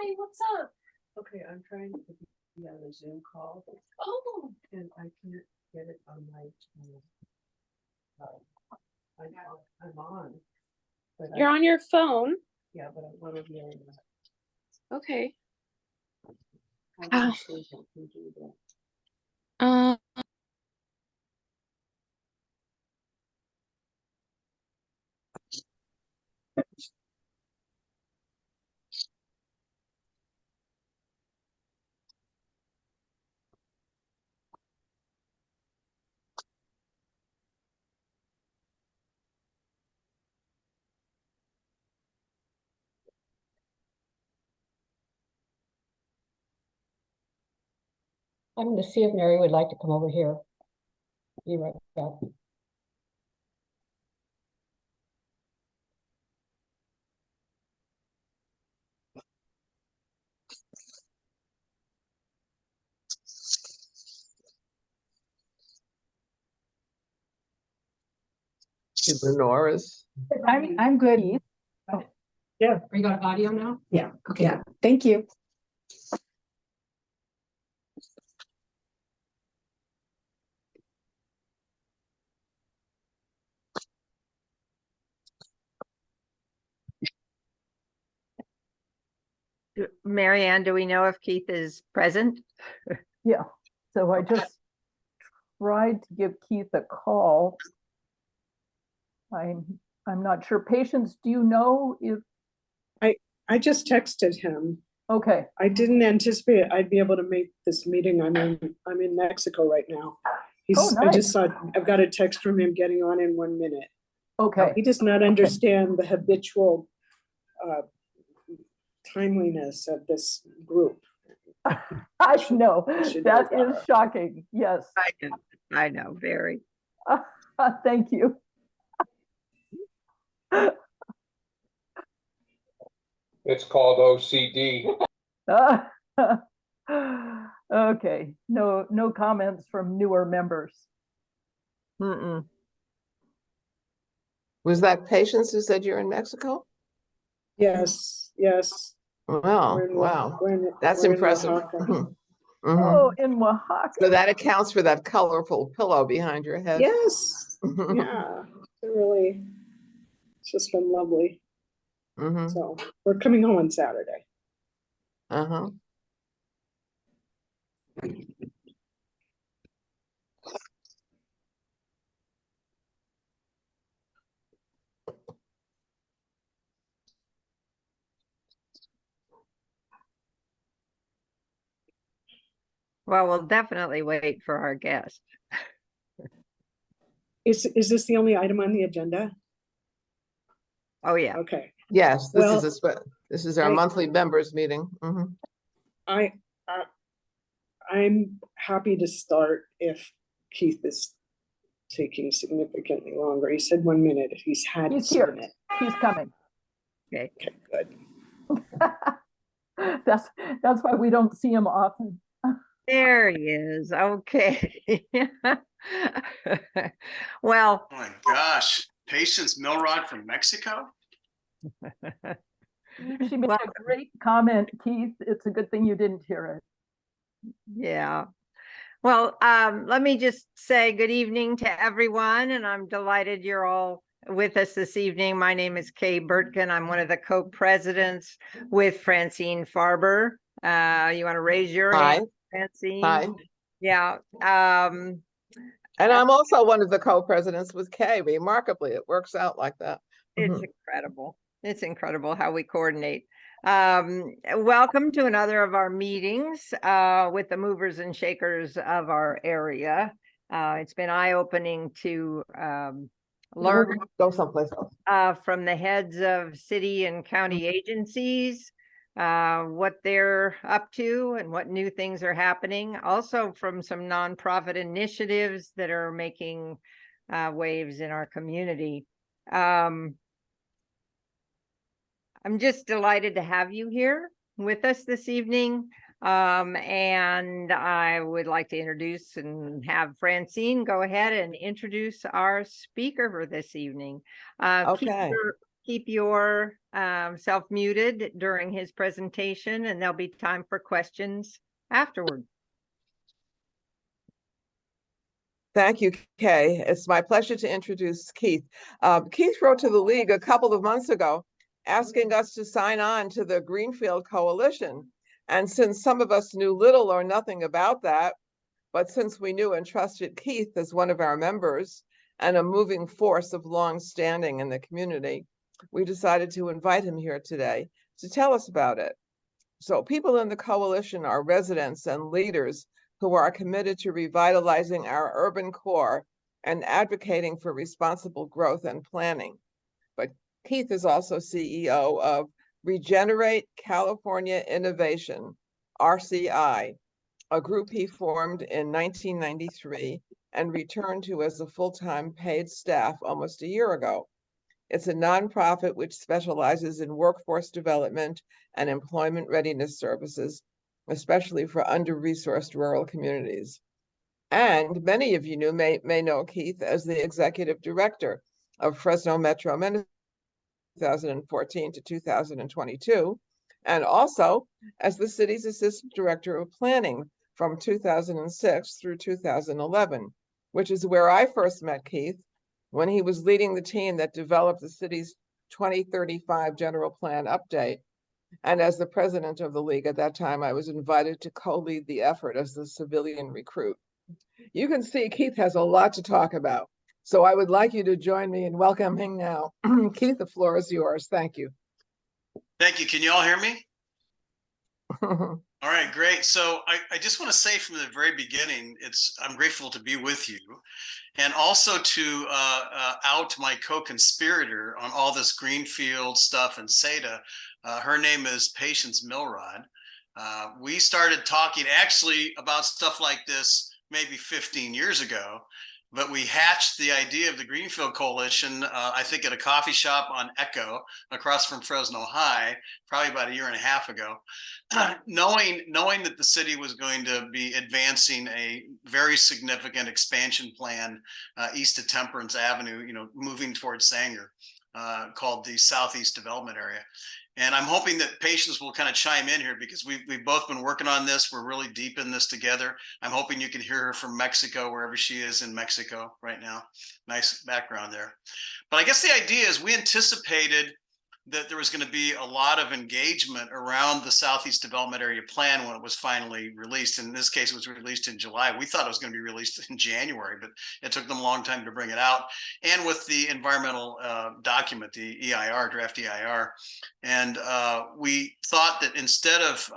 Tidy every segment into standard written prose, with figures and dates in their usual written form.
Hi, what's up? Okay, I'm trying to be on a Zoom call. Oh, And I can't get it on my. I'm on. But you're on your phone. Yeah, but I want to be on. Okay. I can do that. Uh, I'm going to see if Mary would like to come over here. Be right back. Lenora's. I'm good. Oh. Yeah. Are you got audio now? Yeah. Okay. Yeah. Thank you. Mary Ann, do we know if Keith is present? Yeah. So I just tried to give Keith a call. I'm not sure. Patience, do you know if? I just texted him. Okay. I didn't anticipate I'd be able to make this meeting. I'm in Mexico right now. Nice. I just saw, I've got a text from him getting on in 1 minute. Okay. He does not understand the habitual timeliness of this group. I know that is shocking. Yes. I know, very. Thank you. It's called OCD. Okay. No comments from newer members. Mm-mm. Was that Patience who said you're in Mexico? Yes. Wow, wow. That's we're impressive. In Oh, in Oaxaca. So that accounts for that colorful pillow behind your head. Yes. Yeah. It's just been lovely. So we're coming home on Saturday. Well, we'll definitely wait for our guest. Is this the only item on the agenda? Oh yeah. Okay. Yes, Well, this is our monthly members meeting. I'm happy to start if Keith is taking significantly longer. He said 1 minute. If he's here. minute. He's coming. Okay. Okay, good. That's why we don't see him often. There he is. Okay. Well. Oh my gosh. Patience Milrod from Mexico? She made a great comment, Keith. It's a good thing you didn't hear it. Yeah. Well, let me just say good evening to everyone, and I'm delighted you're all with us this evening. My name is Kay Bertkin. I'm one of the co-presidents with Francine Farber. You want to raise your hand, Francine? Hi. Yeah. And I'm also one of the co-presidents with Kay. Remarkably, it works out like that. It's incredible. It's incredible how we coordinate. Welcome to another of our meetings with the movers and shakers of our area. It's been eye-opening to learn Go someplace else. from the heads of city and county agencies, what they're up to and what new things are happening. Also from some nonprofit initiatives that are making waves in our community. I'm just delighted to have you here with us this evening. And I would like to introduce and have Francine go ahead and introduce our speaker for this evening. Okay. keep your self muted during his presentation, and there'll be time for questions afterward. Thank you, Kay. It's my pleasure to introduce Keith. Keith wrote to the League a couple of months ago asking us to sign on to the Greenfield Coalition. And since some of us knew little or nothing about that, but since we knew and trusted Keith as one of our members and a moving force of long standing in the community, we decided to invite him here today to tell us about it. So people in the coalition are residents and leaders who are committed to revitalizing our urban core and advocating for responsible growth and planning. But Keith is also CEO of Regenerate California Innovation, RCI, a group he formed in 1993 and returned to as a full-time paid staff almost a year ago. It's a nonprofit which specializes in workforce development and employment readiness services, especially for under-resourced rural communities. And many of you may know Keith as the executive director of Fresno Metro 2014 to 2022, and also as the city's assistant director of planning from 2006 through 2011, which is where I first met Keith when he was leading the team that developed the city's 2035 general plan update. And as the president of the League at that time, I was invited to co-lead the effort as the civilian recruit. You can see Keith has a lot to talk about. So I would like you to join me in welcoming now. Keith, the floor is yours. Thank you. Thank you. Can you all hear me? All right, great. So I just want to say from the very beginning, I'm grateful to be with you, and also to out my co-conspirator on all this Greenfield stuff and SEDA. Her name is Patience Milrod. We started talking actually about stuff like this maybe 15 years ago, but we hatched the idea of the Greenfield Coalition, I think at a coffee shop on Echo across from Fresno High, probably about a year and a half ago, knowing that the city was going to be advancing a very significant expansion plan east of Temperance Avenue, moving towards Sanger, called the Southeast Development Area. And I'm hoping that Patience will kind of chime in here because we've both been working on this. We're really deep in this together. I'm hoping you can hear her from Mexico, wherever she is in Mexico right now. Nice background there. But I guess the idea is we anticipated that there was going to be a lot of engagement around the Southeast Development Area Plan when it was finally released. In this case, it was released in July. We thought it was going to be released in January, but it took them a long time to bring it out. And with the environmental document, the EIR, draft EIR. And we thought that instead of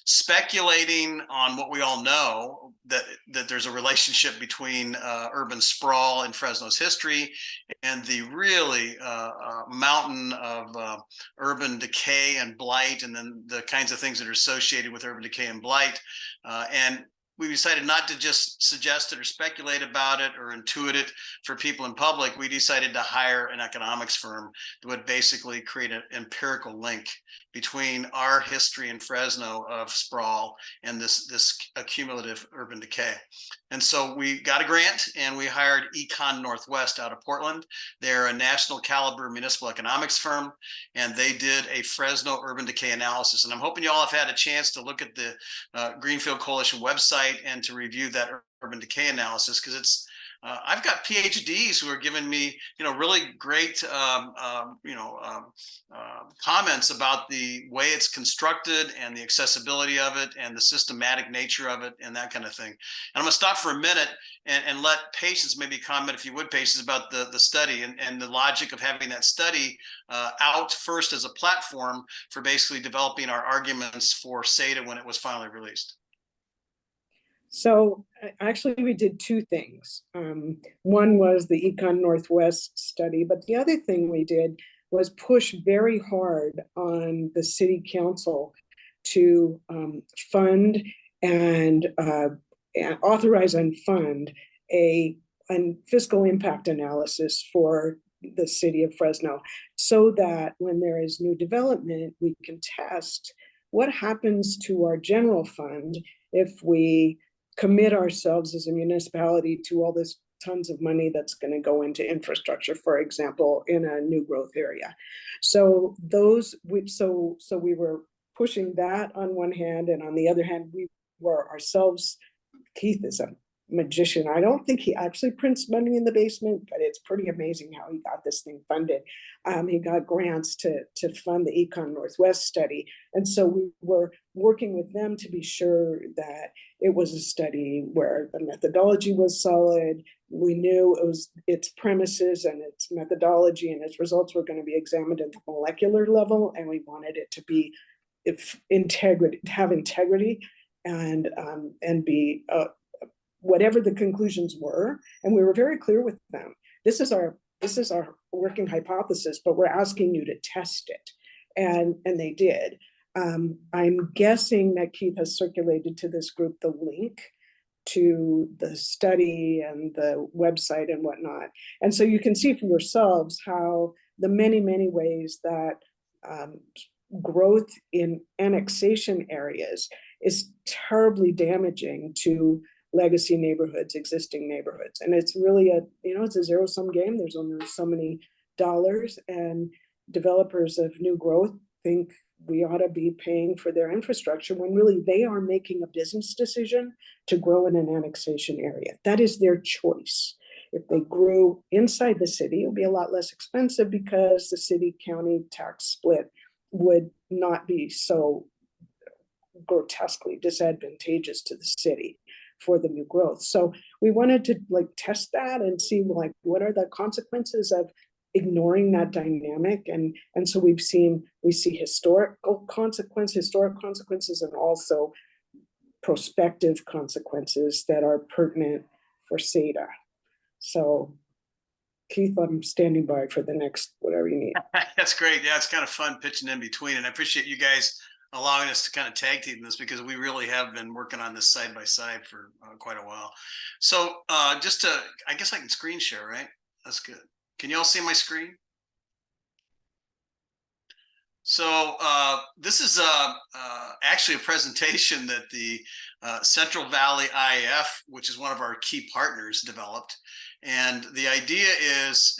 speculating on what we all know, that there's a relationship between urban sprawl in Fresno's history and the really mountain of urban decay and blight, and then the kinds of things that are associated with urban decay and blight. And we decided not to just suggest it or speculate about it or intuit it for people in public. We decided to hire an economics firm that would basically create an empirical link between our history in Fresno of sprawl and this accumulative urban decay. And so we got a grant and we hired Econ Northwest out of Portland. They're a national caliber municipal economics firm, and they did a Fresno urban decay analysis. And I'm hoping you all have had a chance to look at the Greenfield Coalition website and to review that urban decay analysis, because it's I've got PhDs who are giving me, really great, comments about the way it's constructed and the accessibility of it and the systematic nature of it and that kind of thing. And I'm going to stop for a minute and let Patience maybe comment, if you would, Patience, about the study and the logic of having that study out first as a platform for basically developing our arguments for SEDA when it was finally released. So actually we did two things. One was the Econ Northwest study, but the other thing we did was push very hard on the city council to fund and authorize and fund a fiscal impact analysis for the city of Fresno, so that when there is new development, we can test what happens to our general fund if we commit ourselves as a municipality to all this tons of money that's going to go into infrastructure, for example, in a new growth area. So we were pushing that on one hand, and on the other hand, we were ourselves. Keith is a magician. I don't think he actually prints money in the basement, but it's pretty amazing how he got this thing funded. He got grants to fund the Econ Northwest study. And so we were working with them to be sure that it was a study where the methodology was solid. We knew its premises and its methodology and its results were going to be examined at the molecular level. And we wanted it to be have integrity and be whatever the conclusions were. And we were very clear with them. This is our working hypothesis, but we're asking you to test it. And they did. I'm guessing that Keith has circulated to this group the link to the study and the website and whatnot. And so you can see for yourselves how the many, many ways that growth in annexation areas is terribly damaging to legacy neighborhoods, existing neighborhoods. And it's really it's a zero-sum game. There's only so many dollars, and developers of new growth think we ought to be paying for their infrastructure when really they are making a business decision to grow in an annexation area. That is their choice. If they grew inside the city, it would be a lot less expensive because the city-county tax split would not be so grotesquely disadvantageous to the city for the new growth. So we wanted to test that and see what are the consequences of ignoring that dynamic. And so we see historical consequences and also prospective consequences that are pertinent for SADA. So Keith, I'm standing by for the next whatever you need. That's great. Yeah, it's kind of fun pitching in between, and I appreciate you guys allowing us to kind of tag team this because we really have been working on this side by side for quite a while. So I guess I can screen share, right? That's good. Can you all see my screen? So this is actually a presentation that the Central Valley IAF, which is one of our key partners, developed. And the idea is,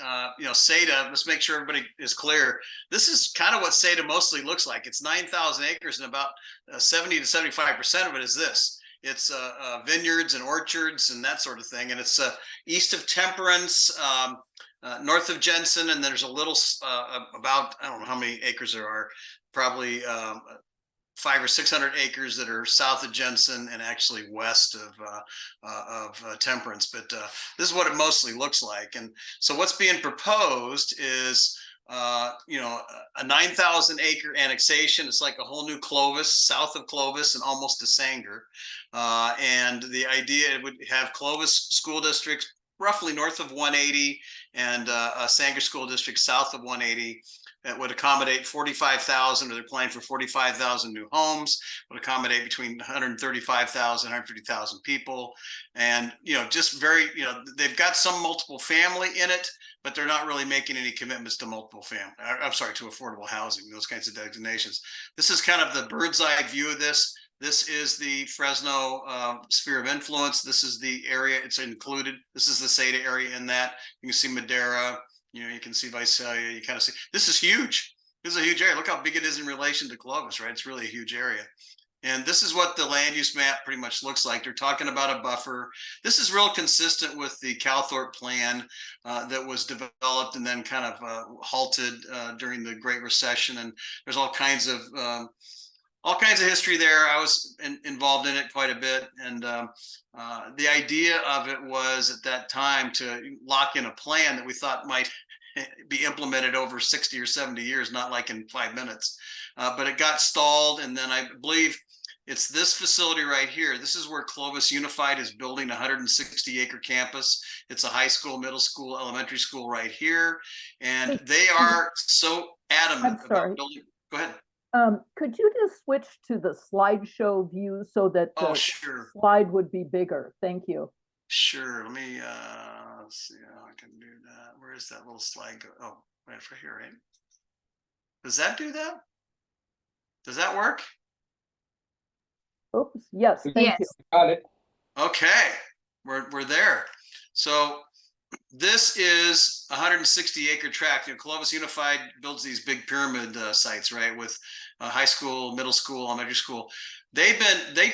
SADA, let's make sure everybody is clear. This is kind of what SADA mostly looks like. It's 9,000 acres and about 70 to 75% of it is this. It's vineyards and orchards and that sort of thing. And it's east of Temperance, north of Jensen, and there's a little about, I don't know how many acres there are, probably 500 or 600 acres that are south of Jensen and actually west of Temperance. But this is what it mostly looks like. And so what's being proposed is a 9,000 acre annexation. It's like a whole new Clovis, south of Clovis and almost to Sanger. And the idea, it would have Clovis school districts roughly north of 180 and a Sanger school district south of 180. That would accommodate 45,000, or they're planning for 45,000 new homes, would accommodate between 135,000, 150,000 people. And, just very, they've got some multiple family in it, but they're not really making any commitments to multiple family. I'm sorry, to affordable housing, those kinds of designations. This is kind of the bird's eye view of this. This is the Fresno sphere of influence. This is the area it's included. This is the SADA area in that. You can see Madera. You can see Visalia. You kind of see, this is huge. This is a huge area. Look how big it is in relation to Clovis, right? It's really a huge area. And this is what the land use map pretty much looks like. They're talking about a buffer. This is real consistent with the Calthorpe plan that was developed and then kind of halted during the Great Recession. And there's all kinds of history there. I was involved in it quite a bit. And the idea of it was at that time to lock in a plan that we thought might be implemented over 60 or 70 years, not like in 5 minutes. But it got stalled. And then I believe it's this facility right here. This is where Clovis Unified is building a 160-acre campus. It's a high school, middle school, elementary school right here. And they are so adamant about building. Go ahead. Could you just switch to the slideshow view so that the slide would be bigger? Thank you. Sure. Let me see how I can do that. Where is that little slide go? Oh, right for here, right? Does that do that? Does that work? Oops. Yes. Thank you. Got it. Okay. We're there. So this is 160-acre tract. You know, Columbus Unified builds these big pyramid sites, right, with high school, middle school, elementary school. They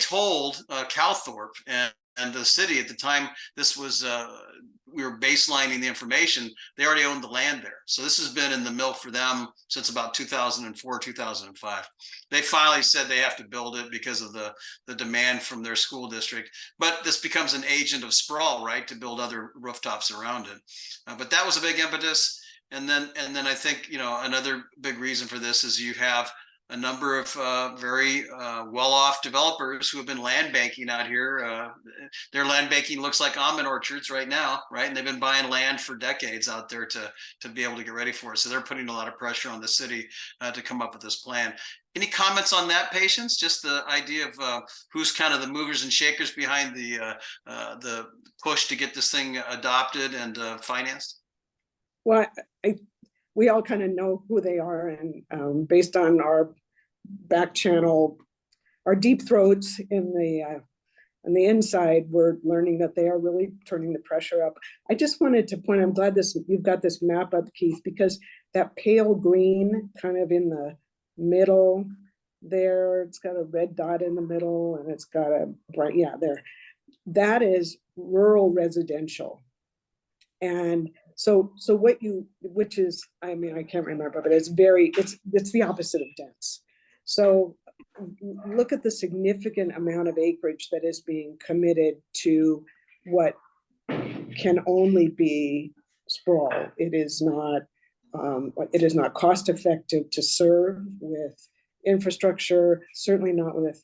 told Calthorpe and the city at the time this was we were baselining the information, they already owned the land there. So this has been in the mill for them since about 2004, 2005. They finally said they have to build it because of the demand from their school district. But this becomes an agent of sprawl, right, to build other rooftops around it. But that was a big impetus. And then I think, you know, another big reason for this is you have a number of very well-off developers who have been land banking out here. Their land banking looks like almond orchards right now, right? And they've been buying land for decades out there to be able to get ready for it. So they're putting a lot of pressure on the city to come up with this plan. Any comments on that, Patience? Just the idea of who's kind of the movers and shakers behind the push to get this thing adopted and financed? Well, we all kind of know who they are, and based on our back channel, our deep throats in the inside, we're learning that they are really turning the pressure up. I just wanted to point, I'm glad you've got this map up, Keith, because that pale green kind of in the middle there, it's got a red dot in the middle, and it's got a bright, yeah, there. That is rural residential. And so which is, I mean, I can't remember, but it's the opposite of dense. So look at the significant amount of acreage that is being committed to what can only be sprawl. It is not cost effective to serve with infrastructure, certainly not with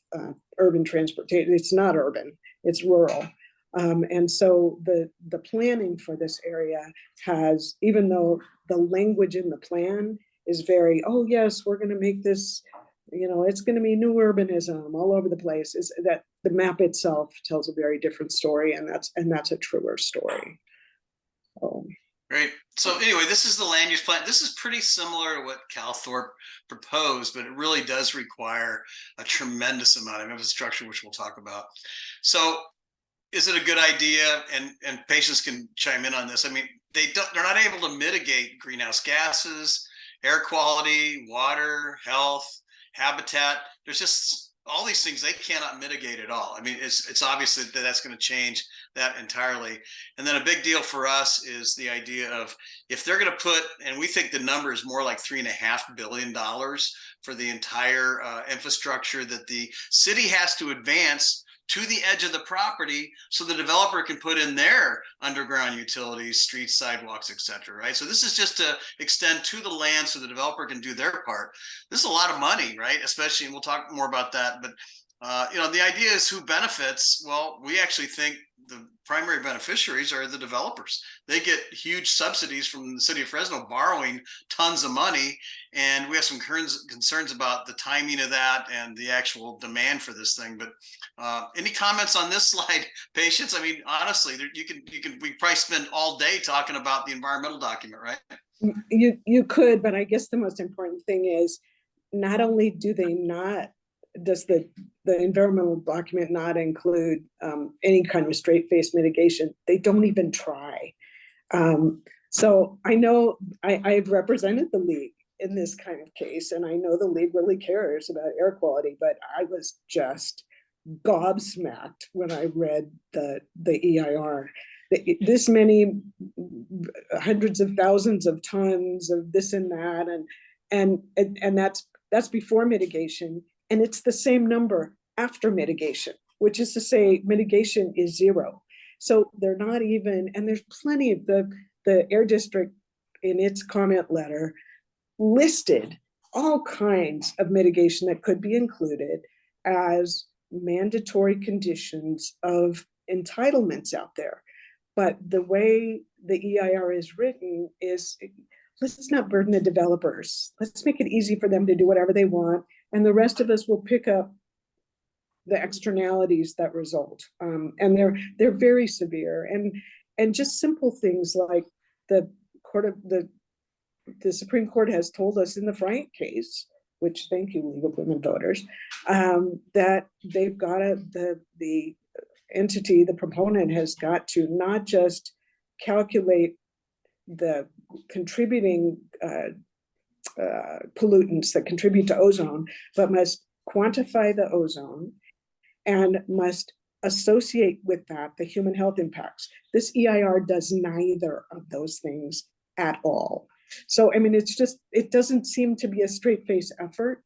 urban transportation. It's not urban, it's rural. And so the planning for this area has, even though the language in the plan is very, oh yes, we're going to make this, you know, it's going to be new urbanism all over the place, is that the map itself tells a very different story, and that's a truer story. Great. So anyway, this is the land use plan. This is pretty similar to what Calthorpe proposed, but it really does require a tremendous amount of infrastructure, which we'll talk about. So is it a good idea? And Patience can chime in on this. I mean, they're not able to mitigate greenhouse gases, air quality, water, health, habitat. There's just all these things they cannot mitigate at all. I mean, it's obvious that that's going to change that entirely. And then a big deal for us is the idea of, if they're going to put, and we think the number is more like $3.5 billion for the entire infrastructure that the city has to advance to the edge of the property so the developer can put in their underground utilities, streets, sidewalks, etc. Right? So this is just to extend to the land so the developer can do their part. This is a lot of money, right? Especially, and we'll talk more about that, but you know, the idea is who benefits. Well, we actually think the primary beneficiaries are the developers. They get huge subsidies from the city of Fresno, borrowing tons of money. And we have some concerns about the timing of that and the actual demand for this thing. But any comments on this slide, Patience? I mean, honestly, we probably spend all day talking about the environmental document, right? You could, but I guess the most important thing is, not only does the environmental document not include any kind of straight face mitigation, they don't even try. So I know I've represented the league in this kind of case, and I know the league really cares about air quality, but I was just gobsmacked when I read the EIR. This many hundreds of thousands of tons of this and that, and that's before mitigation. And it's the same number after mitigation, which is to say mitigation is 0. So they're not even, and there's plenty of the Air District in its comment letter listed all kinds of mitigation that could be included as mandatory conditions of entitlements out there. But the way the EIR is written is, let's not burden the developers. Let's make it easy for them to do whatever they want. And the rest of us will pick up the externalities that result. And they're very severe. And just simple things like the Supreme Court has told us in the Frank case, which, thank you, League of Women Voters, that they've got the entity, the proponent has got to not just calculate the contributing pollutants that contribute to ozone, but must quantify the ozone and must associate with that the human health impacts. This EIR does neither of those things at all. So, I mean, it doesn't seem to be a straight-faced effort.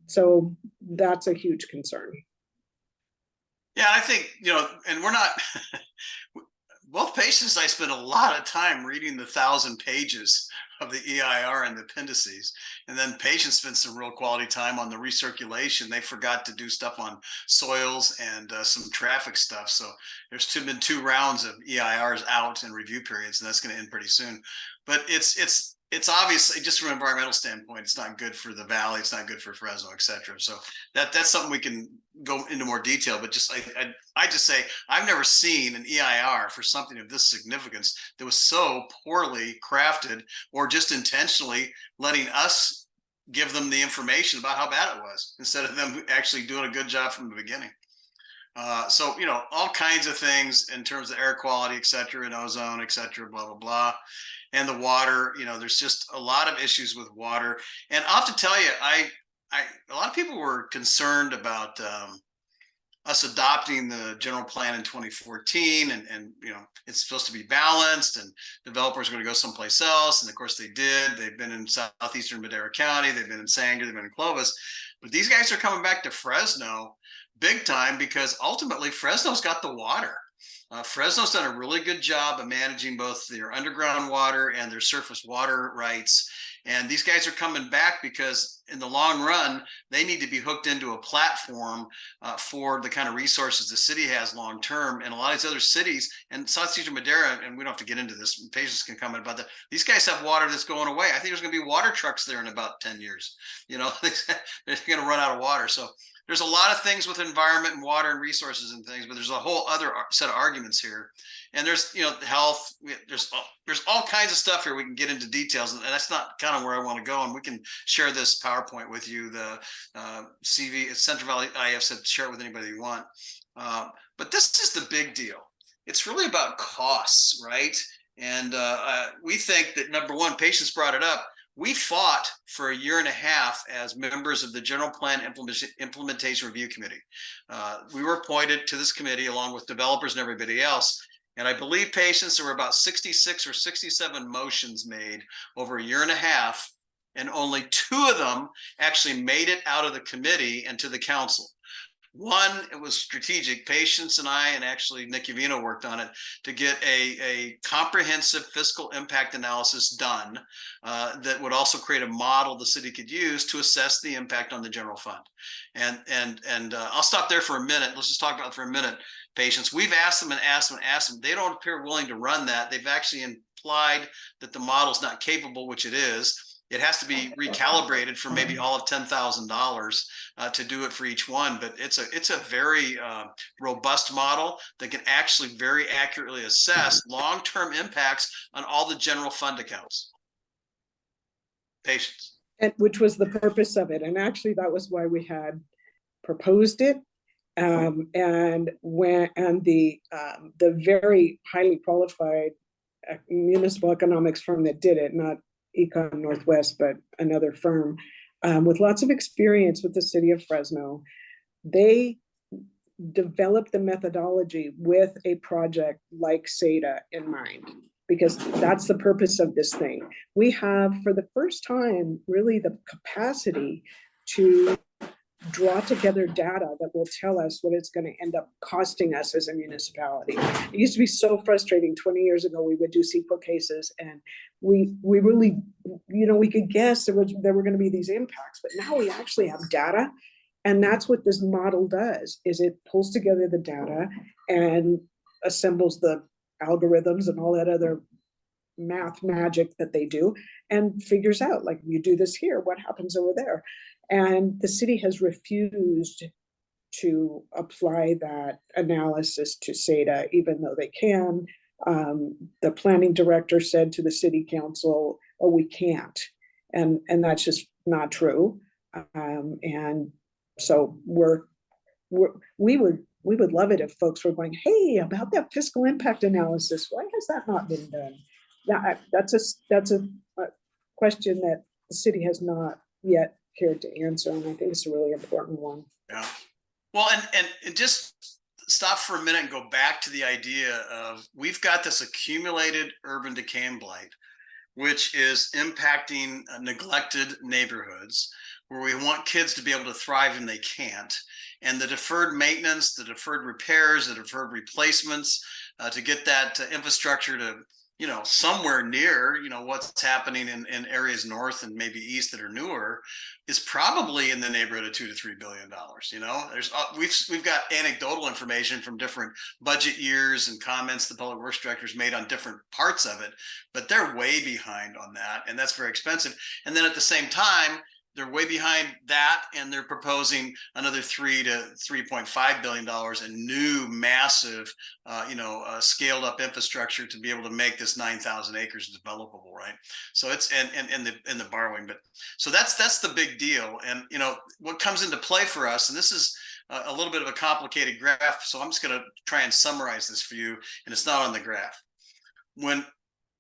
So that's a huge concern. Yeah, I think, and we're not, both patients, I spent a lot of time reading the 1,000 pages of the EIR and the appendices. And then patients spent some real quality time on the recirculation. They forgot to do stuff on soils and some traffic stuff. So there's been 2 rounds of EIRs out and review periods, and that's going to end pretty soon. But it's obviously, just from an environmental standpoint, it's not good for the valley, it's not good for Fresno, et cetera. So that's something we can go into more detail, but just I just say, I've never seen an EIR for something of this significance that was so poorly crafted, or just intentionally letting us give them the information about how bad it was, instead of them actually doing a good job from the beginning. So, all kinds of things in terms of air quality, et cetera, and ozone, et cetera, blah, blah, blah. And the water, there's just a lot of issues with water. And I'll have to tell you, a lot of people were concerned about us adopting the general plan in 2014, and it's supposed to be balanced, and developers are going to go someplace else. And of course they did. They've been in southeastern Madera County, they've been in Sanger, they've been in Clovis, but these guys are coming back to Fresno big time, because ultimately Fresno's got the water. Fresno's done a really good job of managing both their underground water and their surface water rights. And these guys are coming back because in the long run, they need to be hooked into a platform for the kind of resources the city has long term. And a lot of these other cities, and southeastern Madera, and we don't have to get into this, patients can comment about that. These guys have water that's going away. I think there's going to be water trucks there in about 10 years. They're going to run out of water. So there's a lot of things with environment and water and resources and things, but there's a whole other set of arguments here. And there's, health, there's all kinds of stuff here. We can get into details, and that's not kind of where I want to go. And we can share this PowerPoint with you. The CV, Central Valley IF said share it with anybody you want. But this is the big deal. It's really about costs, right? And we think that, number one, patients brought it up. We fought for 1.5 years as members of the General Plan Implementation Review Committee. We were appointed to this committee along with developers and everybody else. And I believe, patients, there were about 66 or 67 motions made over 1.5 years, and only 2 of them actually made it out of the committee and to the council. One, it was strategic. Patients and I, and actually Nick Uvino, worked on it to get a comprehensive fiscal impact analysis done that would also create a model the city could use to assess the impact on the general fund. And I'll stop there for a minute. Let's just talk about it for a minute. Patients, we've asked them and asked them and asked them. They don't appear willing to run that. They've actually implied that the model's not capable, which it is. It has to be recalibrated for maybe all of $10,000 to do it for each one. But it's a very robust model that can actually very accurately assess long-term impacts on all the general fund accounts. Patients. And which was the purpose of it. And actually, that was why we had proposed it. And the very highly qualified municipal economics firm that did it, not Econ Northwest, but another firm with lots of experience with the city of Fresno, they developed the methodology with a project like SEDA in mind, because that's the purpose of this thing. We have, for the first time, really the capacity to draw together data that will tell us what it's going to end up costing us as a municipality. It used to be so frustrating. 20 years ago, we would do CEQA cases, and we really, we could guess there were going to be these impacts, but now we actually have data. And that's what this model does, is it pulls together the data and assembles the algorithms and all that other math magic that they do, and figures out, like, you do this here, what happens over there? And the city has refused to apply that analysis to SEDA, even though they can. The planning director said to the city council, "Oh, we can't," and that's just not true. And so we were we would love it if folks were going, hey, about that fiscal impact analysis, why has that not been done? That's a question that the city has not yet cared to answer, and I think it's a really important one. Yeah. Well, and just stop for a minute and go back to the idea of we've got this accumulated urban decay and blight, which is impacting neglected neighborhoods where we want kids to be able to thrive and they can't. And the deferred maintenance, the deferred repairs, the deferred replacements to get that infrastructure to, somewhere near, what's happening in areas north and maybe east that are newer is probably in the neighborhood of $2 to $3 billion. There's we've got anecdotal information from different budget years and comments the public works directors made on different parts of it, but they're way behind on that, and that's very expensive. And then at the same time, they're way behind that, and they're proposing another $3 to $3.5 billion in new, massive, scaled up infrastructure to be able to make this 9,000 acres developable, right? So it's and the borrowing, but so that's the big deal. And what comes into play for us, and this is a little bit of a complicated graph, so I'm just going to try and summarize this for you, and it's not on the graph. When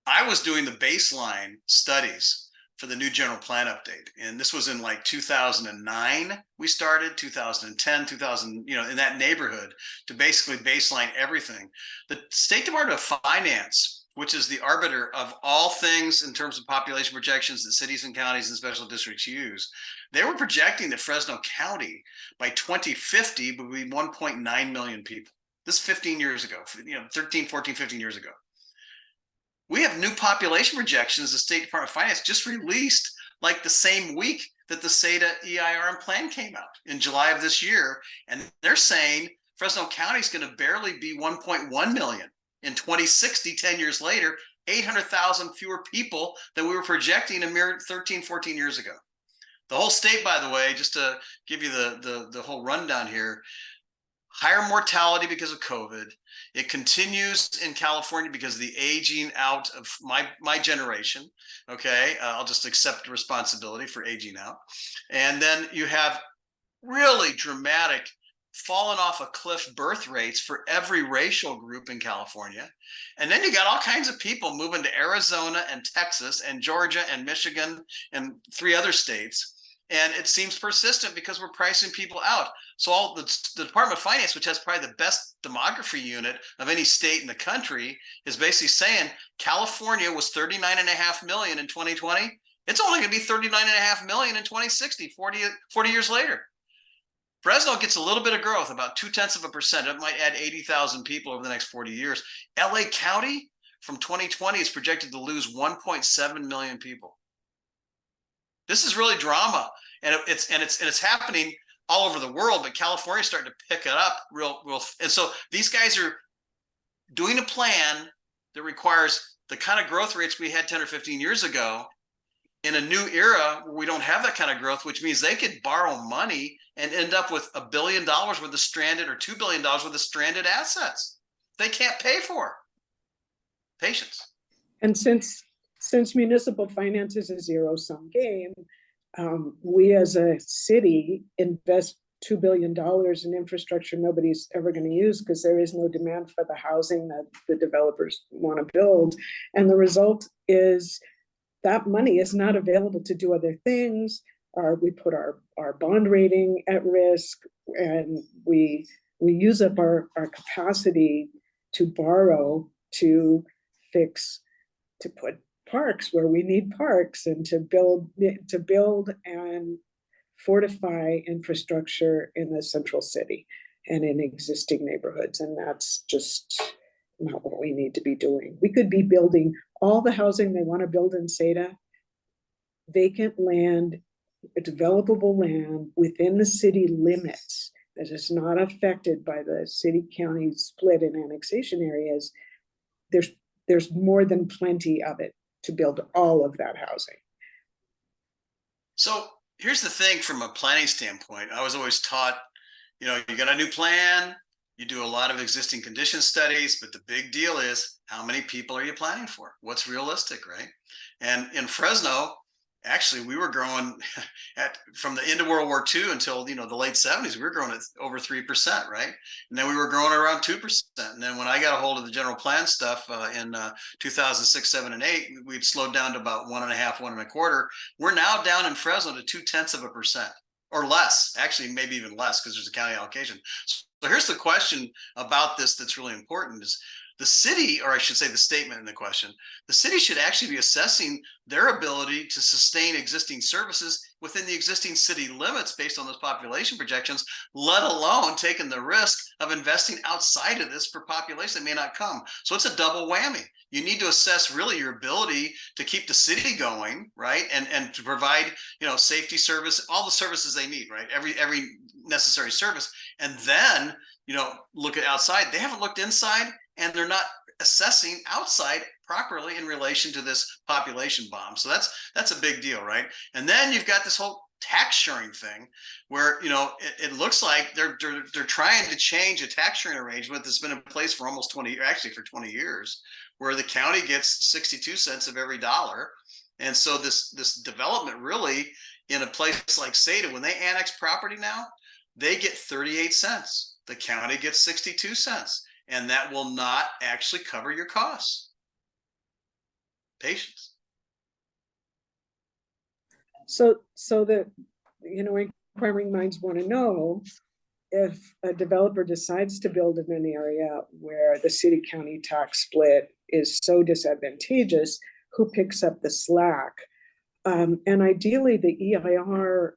I was doing the baseline studies for the new general plan update, and this was in like 2009 we started, 2010, 2000, in that neighborhood, to basically baseline everything. The State Department of Finance, which is the arbiter of all things in terms of population projections that cities and counties and special districts use, they were projecting that Fresno County by 2050 would be 1.9 million people. This 15 years ago, 13, 14, 15 years ago. We have new population projections the State Department of Finance just released like the same week that the SADA EIRM plan came out in July of this year. And they're saying Fresno County is going to barely be 1.1 million in 2060, 10 years later, 800,000 fewer people than we were projecting a mere 13, 14 years ago. The whole state, by the way, just to give you the whole rundown here, higher mortality because of COVID. It continues in California because of the aging out of my generation. Okay, I'll just accept responsibility for aging out. And then you have really dramatic fallen off a cliff birth rates for every racial group in California. And then you got all kinds of people moving to Arizona and Texas and Georgia and Michigan and 3 other states. And it seems persistent because we're pricing people out. So the Department of Finance, which has probably the best demography unit of any state in the country, is basically saying California was 39.5 million in 2020. It's only going to be 39.5 million in 2060, 40 years later. Fresno gets a little bit of growth, about 0.2%. It might add 80,000 people over the next 40 years. LA County from 2020 is projected to lose 1.7 million people. This is really drama, and it's happening all over the world, but California is starting to pick it up real. And so these guys are doing a plan that requires the kind of growth rates we had 10 or 15 years ago in a new era where we don't have that kind of growth, which means they could borrow money and end up with $1 billion worth of stranded or $2 billion worth of stranded assets they can't pay for. Patience. And since municipal finance is a zero-sum game, we as a city invest $2 billion in infrastructure nobody's ever going to use because there is no demand for the housing that the developers want to build. And the result is that money is not available to do other things. We put our bond rating at risk, and we use up our capacity to borrow, to fix, to put parks where we need parks, and to build and fortify infrastructure in the central city and in existing neighborhoods. And that's just not what we need to be doing. We could be building all the housing they want to build in SADA, vacant land, developable land within the city limits that is not affected by the city-county split in annexation areas. There's more than plenty of it to build all of that housing. So here's the thing from a planning standpoint. I was always taught, you got a new plan, you do a lot of existing condition studies, but the big deal is how many people are you planning for? What's realistic, right? And in Fresno, actually we were growing from the end of World War II until, the late 70s, we were growing at over 3%, right? And then we were growing around 2%. And then when I got a hold of the general plan stuff in 2006, 7, and 8, we'd slowed down to about 1.5, 1.25. We're now down in Fresno to 0.2% or less, actually, maybe even less, because there's a county allocation. So here's the question about this that's really important is the city, or I should say the statement in the question, the city should actually be assessing their ability to sustain existing services within the existing city limits based on those population projections, let alone taking the risk of investing outside of this for population that may not come. So it's a double whammy. You need to assess really your ability to keep the city going, right? And to provide, safety service, all the services they need, right? Every necessary service. And then, look at outside. They haven't looked inside, and they're not assessing outside properly in relation to this population bomb. So that's a big deal, right? And then you've got this whole tax sharing thing where, it looks like they're trying to change a tax sharing arrangement that's been in place for almost 20 years, actually for 20 years, where the county gets 62 cents of every dollar. And so this development really in a place like Seda, when they annex property now, they get 38 cents. The county gets 62 cents. And that will not actually cover your costs. Patience. So that, inquiring minds want to know if a developer decides to build in an area where the city county tax split is so disadvantageous, who picks up the slack? And ideally the EIR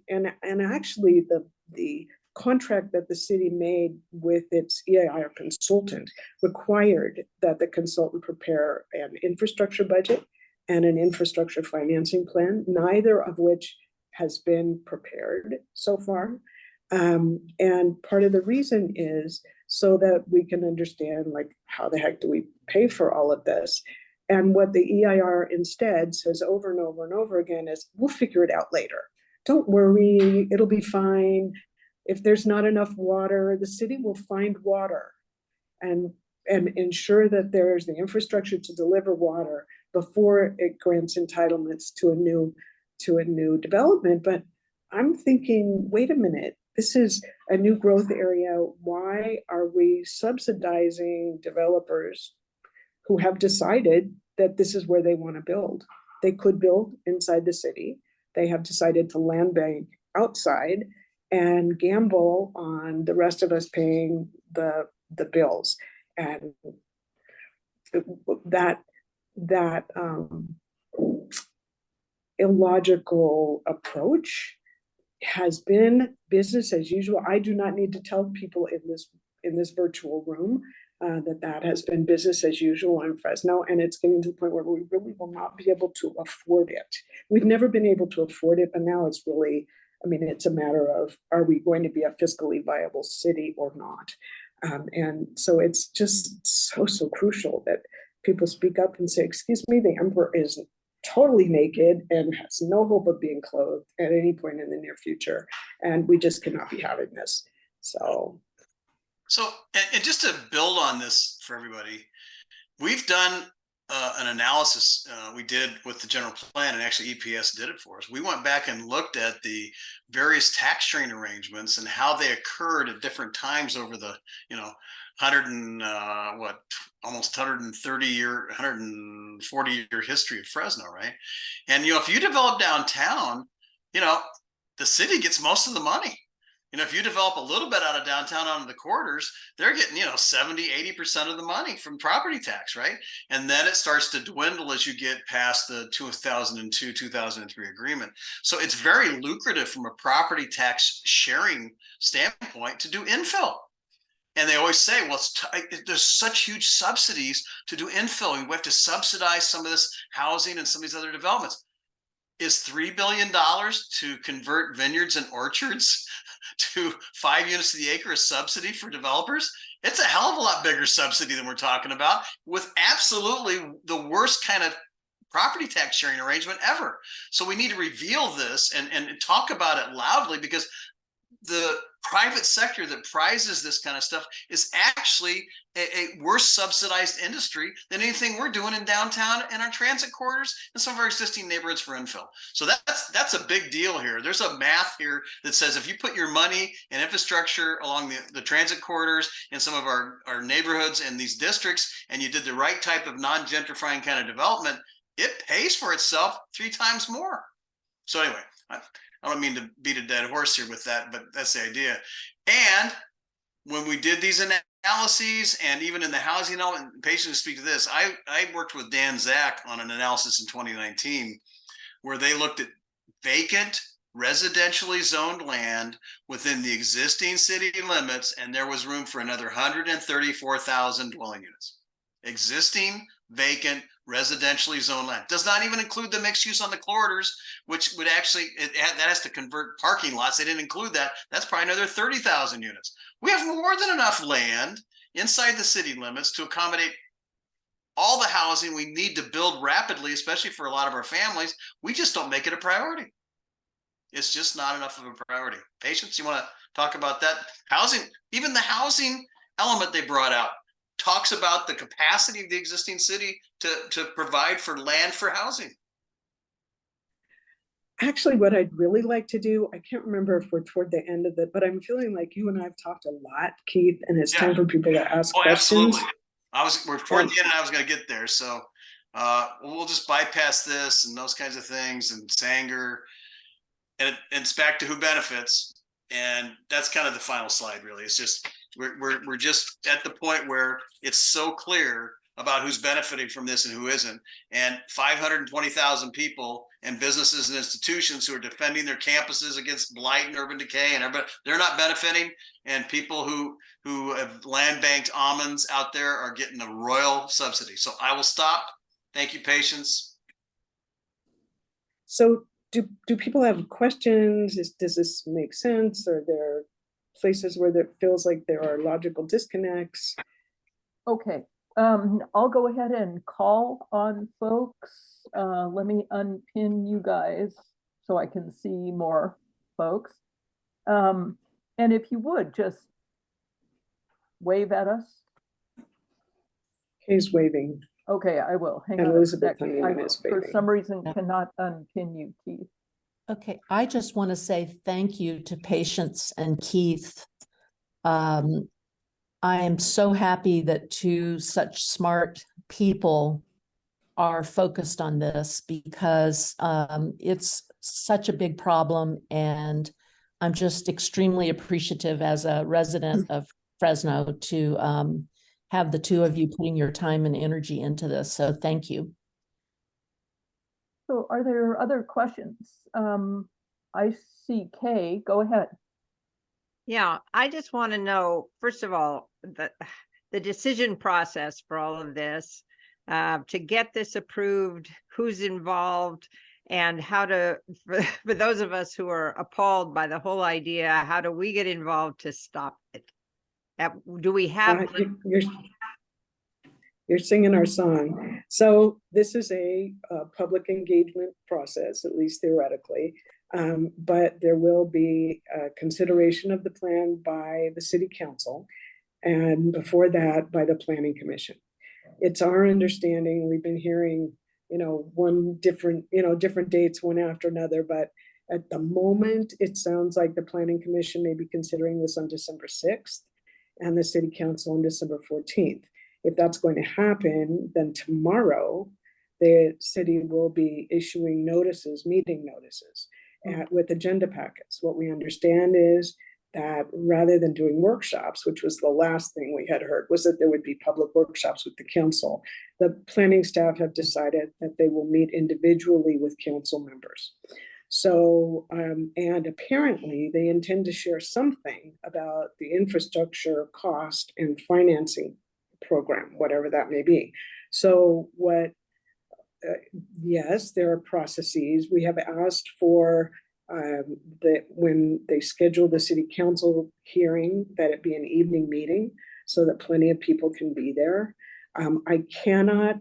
and actually the contract that the city made with its EIR consultant required that the consultant prepare an infrastructure budget and an infrastructure financing plan, neither of which has been prepared so far. And part of the reason is so that we can understand, like, how the heck do we pay for all of this? And what the EIR instead says over and over and over again is, we'll figure it out later. Don't worry, it'll be fine. If there's not enough water, the city will find water and ensure that there's the infrastructure to deliver water before it grants entitlements to a new development. But I'm thinking, wait a minute, this is a new growth area. Why are we subsidizing developers who have decided that this is where they want to build? They could build inside the city. They have decided to land bank outside and gamble on the rest of us paying the bills. And that illogical approach has been business as usual. I do not need to tell people in this virtual room that has been business as usual in Fresno, and it's getting to the point where we really will not be able to afford it. We've never been able to afford it, but now it's really, it's a matter of, are we going to be a fiscally viable city or not? And so it's just so crucial that people speak up and say, excuse me, the emperor is totally naked and has no hope of being clothed at any point in the near future. And we just cannot be having this. So, and just to build on this for everybody, we've done an analysis we did with the general plan, and actually EPS did it for us. We went back and looked at the various tax sharing arrangements and how they occurred at different times over the, almost 140-year history of Fresno, right? And if you develop downtown, the city gets most of the money. If you develop a little bit out of downtown onto the corridors, they're getting, 70-80% of the money from property tax, right? And then it starts to dwindle as you get past the 2002-2003 agreement. So it's very lucrative from a property tax sharing standpoint to do infill. And they always say, well, there's such huge subsidies to do infill. We have to subsidize some of this housing and some of these other developments. Is $3 billion to convert vineyards and orchards to 5 units to the acre a subsidy for developers? It's a hell of a lot bigger subsidy than we're talking about, with absolutely the worst kind of property tax sharing arrangement ever. So we need to reveal this and talk about it loudly, because the private sector that prizes this kind of stuff is actually a worse subsidized industry than anything we're doing in downtown and our transit corridors and some of our existing neighborhoods for infill. So that's a big deal here. There's a math here that says if you put your money and infrastructure along the transit corridors in some of our neighborhoods and these districts, and you did the right type of non-gentrifying kind of development, it pays for itself 3 times more. So anyway, I don't mean to beat a dead horse here with that, but that's the idea. And when we did these analyses, and even in the housing element, patients speak to this, I worked with Dan Zach on an analysis in 2019 where they looked at vacant residentially zoned land within the existing city limits, and there was room for another 134,000 dwelling units. Existing vacant residentially zoned land does not even include the mixed use on the corridors, which would actually that has to convert parking lots. They didn't include that. That's probably another 30,000 units. We have more than enough land inside the city limits to accommodate all the housing we need to build rapidly, especially for a lot of our families. We just don't make it a priority. It's just not enough of a priority. Patients, you want to talk about that? Housing, even the housing element they brought out talks about the capacity of the existing city to provide for land for housing. Actually, what I'd really like to do, I can't remember if we're toward the end of it, but I'm feeling like you and I have talked a lot, Keith, and it's time for people to ask questions. Absolutely. We're toward the end, and I was going to get there. So we'll just bypass this and those kinds of things and Sanger, and it's back to who benefits. And that's kind of the final slide, really. It's just we're just at the point where it's so clear about who's benefiting from this and who isn't. And 520,000 people and businesses and institutions who are defending their campuses against blight and urban decay, and everybody, they're not benefiting. And people who have land banked almonds out there are getting a royal subsidy. So I will stop. Thank you, patience. So do people have questions? Does this make sense? Are there places where it feels like there are logical disconnects? Okay, I'll go ahead and call on folks. Let me unpin you guys so I can see more folks. And if you would just wave at us. He's waving. Okay, I will. Hang And on. Elizabeth I, is for waving. some reason, cannot unpin you, Keith. Okay, I just want to say thank you to Patience and Keith. I am so happy that 2 such smart people are focused on this, because it's such a big problem, and I'm just extremely appreciative as a resident of Fresno to have the 2 of you putting your time and energy into this. So thank you. So are there other questions? I see Kay, go ahead. Yeah, I just want to know, first of all, the decision process for all of this, to get this approved, who's involved, and how to, for those of us who are appalled by the whole idea, how do we get involved to stop it? Do we have? You're singing our song. So this is a public engagement process, at least theoretically, but there will be a consideration of the plan by the city council, and before that by the planning commission. It's our understanding, we've been hearing, different dates one after another, but at the moment, it sounds like the planning commission may be considering this on December 6th and the city council on December 14th. If that's going to happen, then tomorrow the city will be issuing meeting notices with agenda packets. What we understand is that rather than doing workshops, which was the last thing we had heard, was that there would be public workshops with the council. The planning staff have decided that they will meet individually with council members. So, and apparently they intend to share something about the infrastructure cost and financing program, whatever that may be. So yes, there are processes. We have asked for that when they schedule the city council hearing, that it be an evening meeting so that plenty of people can be there. I cannot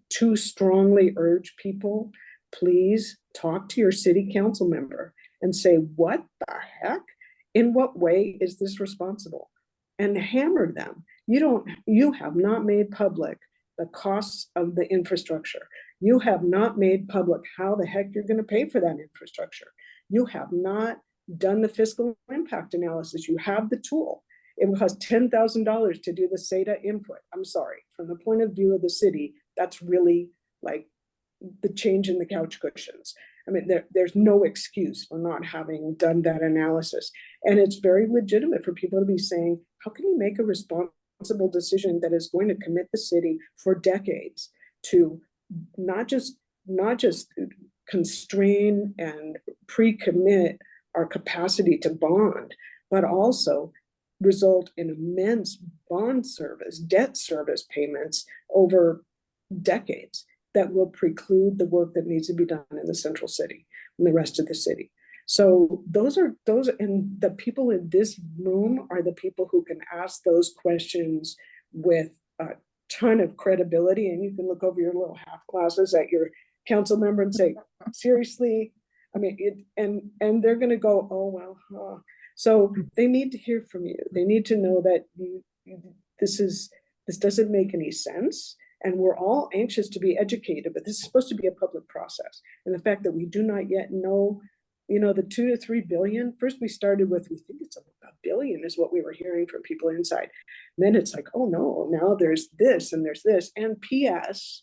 too strongly urge people, please talk to your city council member and say, what the heck In what way is this responsible? And hammer them. You have not made public the costs of the infrastructure. You have not made public how the heck you're going to pay for that infrastructure. You have not done the fiscal impact analysis. You have the tool. It would cost $10,000 to do the SATA input. I'm sorry, from the point of view of the city, that's really like the change in the couch cushions. I mean, there's no excuse for not having done that analysis. And it's very legitimate for people to be saying, how can you make a responsible decision that is going to commit the city for decades to not just constrain and pre-commit our capacity to bond, but also result in immense debt service payments over decades that will preclude the work that needs to be done in the central city and the rest of the city. So those, and the people in this room are the people who can ask those questions with a ton of credibility. And you can look over your little half glasses at your council member and say, seriously? I mean, and they're going to go, oh, well, huh. So they need to hear from you. They need to know that this doesn't make any sense. And we're all anxious to be educated, but this is supposed to be a public process. And the fact that we do not yet know, the 2 to 3 billion, first we started with, we think it's about $1 billion is what we were hearing from people inside. And then it's like, oh no, now there's this and there's this. And P.S.,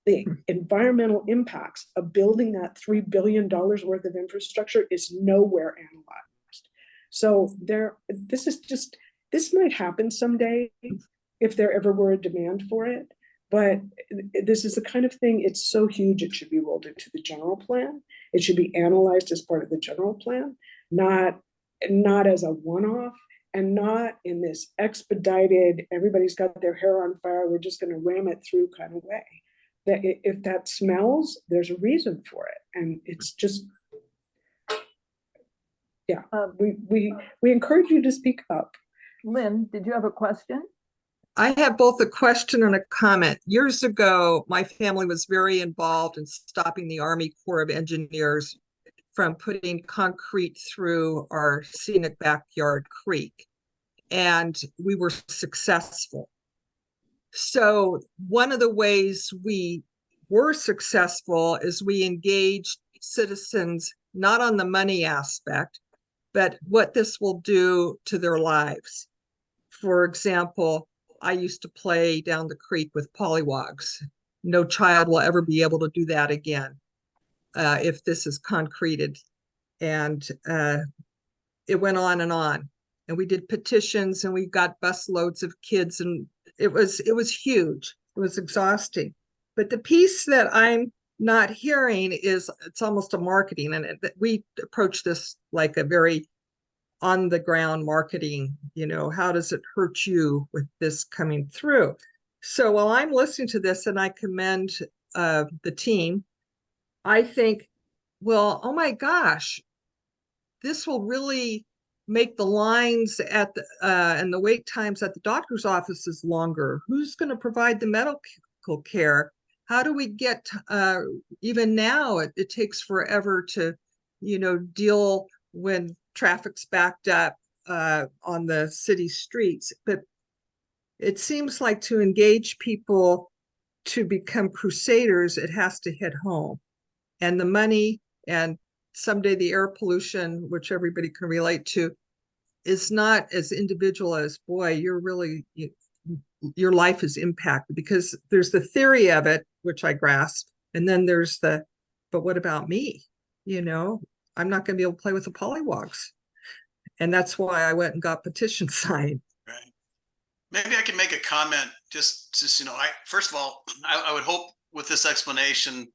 the environmental impacts of building that $3 billion worth of infrastructure is nowhere analyzed. So this might happen someday if there ever were a demand for it. But this is the kind of thing, it's so huge, it should be rolled into the general plan. It should be analyzed as part of the general plan, not as a one-off, and not in this expedited, everybody's got their hair on fire, we're just going to ram it through kind of way. That if that smells, there's a reason for it. And it's just, yeah, we encourage you to speak up. Lynn, did you have a question? I have both a question and a comment. Years ago, my family was very involved in stopping the Army Corps of Engineers from putting concrete through our scenic backyard creek, and we were successful. So one of the ways we were successful is we engaged citizens, not on the money aspect, but what this will do to their lives. For example, I used to play down the creek with pollywogs. No child will ever be able to do that again if this is concreted. And it went on. And we did petitions and we got bus loads of kids, and it was huge. It was exhausting. But the piece that I'm not hearing is it's almost a marketing, and we approach this like a very on the ground marketing, how does it hurt you with this coming through? So while I'm listening to this, and I commend the team, I think, well, oh my gosh, this will really make the lines at the and the wait times at the doctor's offices longer. Who's going to provide the medical care? How do we get even now it takes forever to deal when traffic's backed up on the city streets. But it seems like to engage people to become crusaders, it has to hit home. And the money and someday the air pollution, which everybody can relate to, is not as individual as, boy, your life is impacted, because there's the theory of it, which I grasp. And then there's but what about me? I'm not going to be able to play with the pollywogs. And that's why I went and got petition signed. Right. Maybe I can make a comment just first of all, I would hope with this explanation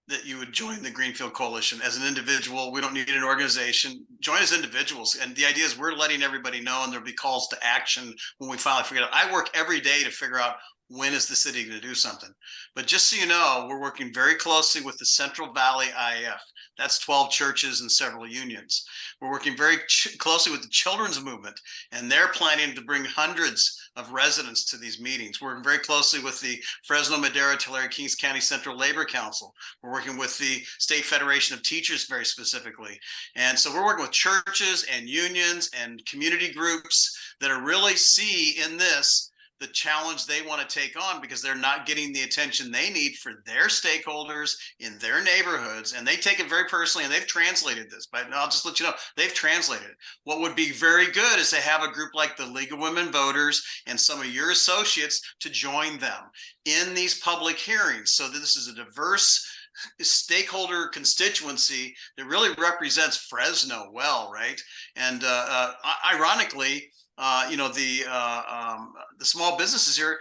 that you would join the Greenfield Coalition as an individual. We don't need an organization. Join as individuals. And the idea is we're letting everybody know, and there'll be calls to action when we finally figure it out. I work every day to figure out when is the city going to do something. But just so you know, we're working very closely with the Central Valley IF. That's 12 churches and several unions. We're working very closely with the children's movement, and they're planning to bring hundreds of residents to these meetings. We're working very closely with the Fresno, Madera, Tulare, Kings County Central Labor Council. We're working with the State Federation of Teachers very specifically. And so we're working with churches and unions and community groups that are really see in this the challenge they want to take on, because they're not getting the attention they need for their stakeholders in their neighborhoods. And they take it very personally, and they've translated this, but I'll just let you know, they've translated it. What would be very good is to have a group like the League of Women Voters and some of your associates to join them in these public hearings, so that this is a diverse stakeholder constituency that really represents Fresno well, right? And ironically, you know, the small businesses here,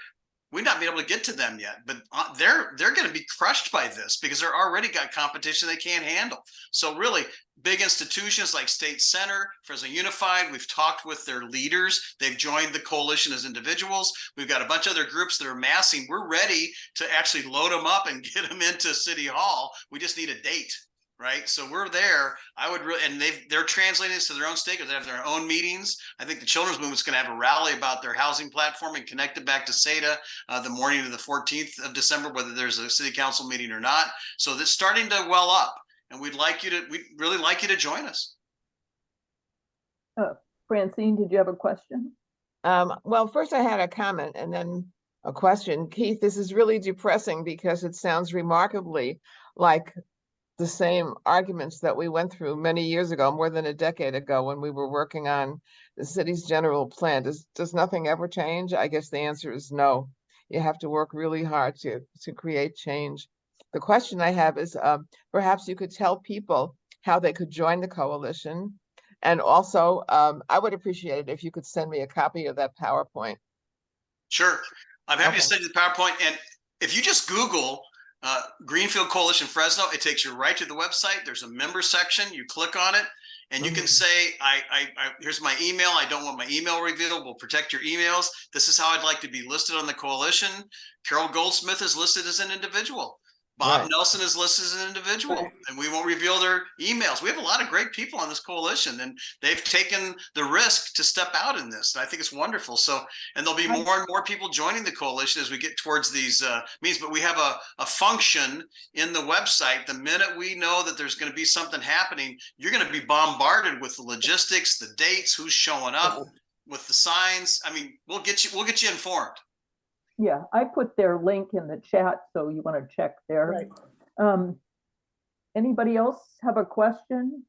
we've not been able to get to them yet, but they're going to be crushed by this, because they're already got competition they can't handle. So really, big institutions like State Center, Fresno Unified, we've talked with their leaders. They've joined the coalition as individuals. We've got a bunch of other groups that are massing. We're ready to actually load them up and get them into City Hall. We just need a date. Right, so we're there. I would really, and they're translating this to their own stakeholders. They have their own meetings. I think the children's movement's going to have a rally about their housing platform and connect it back to SEDA the morning of the 14th of December, whether there's a city council meeting or not. So that's starting to well up, and we'd really like you to join us. Francine, did you have a question? Well, first I had a comment and then a question. Keith, this is really depressing because it sounds remarkably like the same arguments that we went through many years ago, more than a decade ago, when we were working on the city's general plan. Does nothing ever change? I guess the answer is no. You have to work really hard to create change. The question I have is, perhaps you could tell people how they could join the coalition. And also, I would appreciate it if you could send me a copy of that PowerPoint. Sure. I'm happy Okay. to send you the PowerPoint. And if you just Google Greenfield Coalition Fresno, it takes you right to the website. There's a member section. You click on it, and you can say, here's my email. I don't want my email revealed. We'll protect your emails. This is how I'd like to be listed on the coalition. Carol Goldsmith is listed as an individual. Bob Nelson is listed as an individual, and we won't reveal their emails. We have a lot of great people on this coalition, and they've taken the risk to step out in this. And I think it's wonderful. So, and there'll be more and more people joining the coalition as we get towards these meetings. But we have a function in the website. The minute we know that there's going to be something happening, you're going to be bombarded with the logistics, the dates, who's showing up, with the signs. I mean, we'll get you informed. Yeah, I put their link in the chat, so you want to check there. Right. Anybody else have a question?